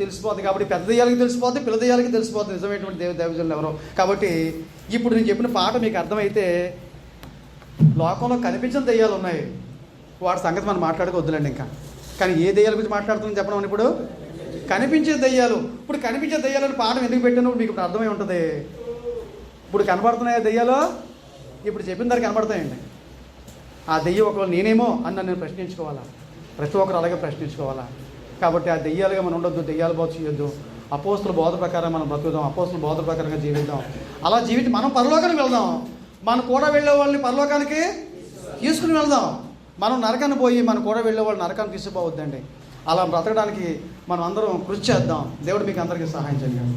తెలిసిపోద్ది. కాబట్టి పెద్ద దెయ్యాలకి తెలిసిపోద్ది, పిల్ల దెయ్యాలకి తెలిసిపోద్ది నిజమైనటువంటి దైవజనులు ఎవరో. కాబట్టి ఇప్పుడు నేను చెప్పిన పాట మీకు అర్థమైతే, లోకంలో కనిపించిన దెయ్యాలు ఉన్నాయి, వాటి సంగతి మనం మాట్లాడుకోవద్దులండి ఇంకా. కానీ ఏ దెయ్యాల గురించి మాట్లాడుతుందని చెప్పడం? ఇప్పుడు కనిపించే దెయ్యాలు. ఇప్పుడు కనిపించే దెయ్యాలని పాఠం ఎందుకు పెట్టాను మీకు ఇప్పుడు అర్థమై ఉంటుంది. ఇప్పుడు కనబడుతున్నాయా దెయ్యాలు? ఇప్పుడు చెప్పిన దానికి కనబడతాయండి. ఆ దెయ్యం ఒకవేళ నేనేమో అని నన్ను ప్రశ్నించుకోవాలా? ప్రతి ఒక్కరు అలాగే ప్రశ్నించుకోవాలా? కాబట్టి ఆ దెయ్యాలుగా మనం ఉండొద్దు, దెయ్యాలు బోధ చేయొద్దు. అపోస్తుల బోధ ప్రకారం మనం బ్రతుకుదాం, అపోస్తుల బోధ ప్రకారంగా జీవిద్దాం. అలా జీవితం మనం పరలోకానికి వెళ్దాం. మనం కూడా వెళ్ళే వాళ్ళని పరలోకానికి తీసుకుని వెళ్దాం. మనం నరకాన్ని పోయి మనం కూడా వెళ్ళే వాళ్ళు నరకాన్ని తీసుకుపోవద్దండి. అలా బ్రతకడానికి మనం అందరం కృషి చేద్దాం. దేవుడు మీకు అందరికీ సహాయం చేయండి.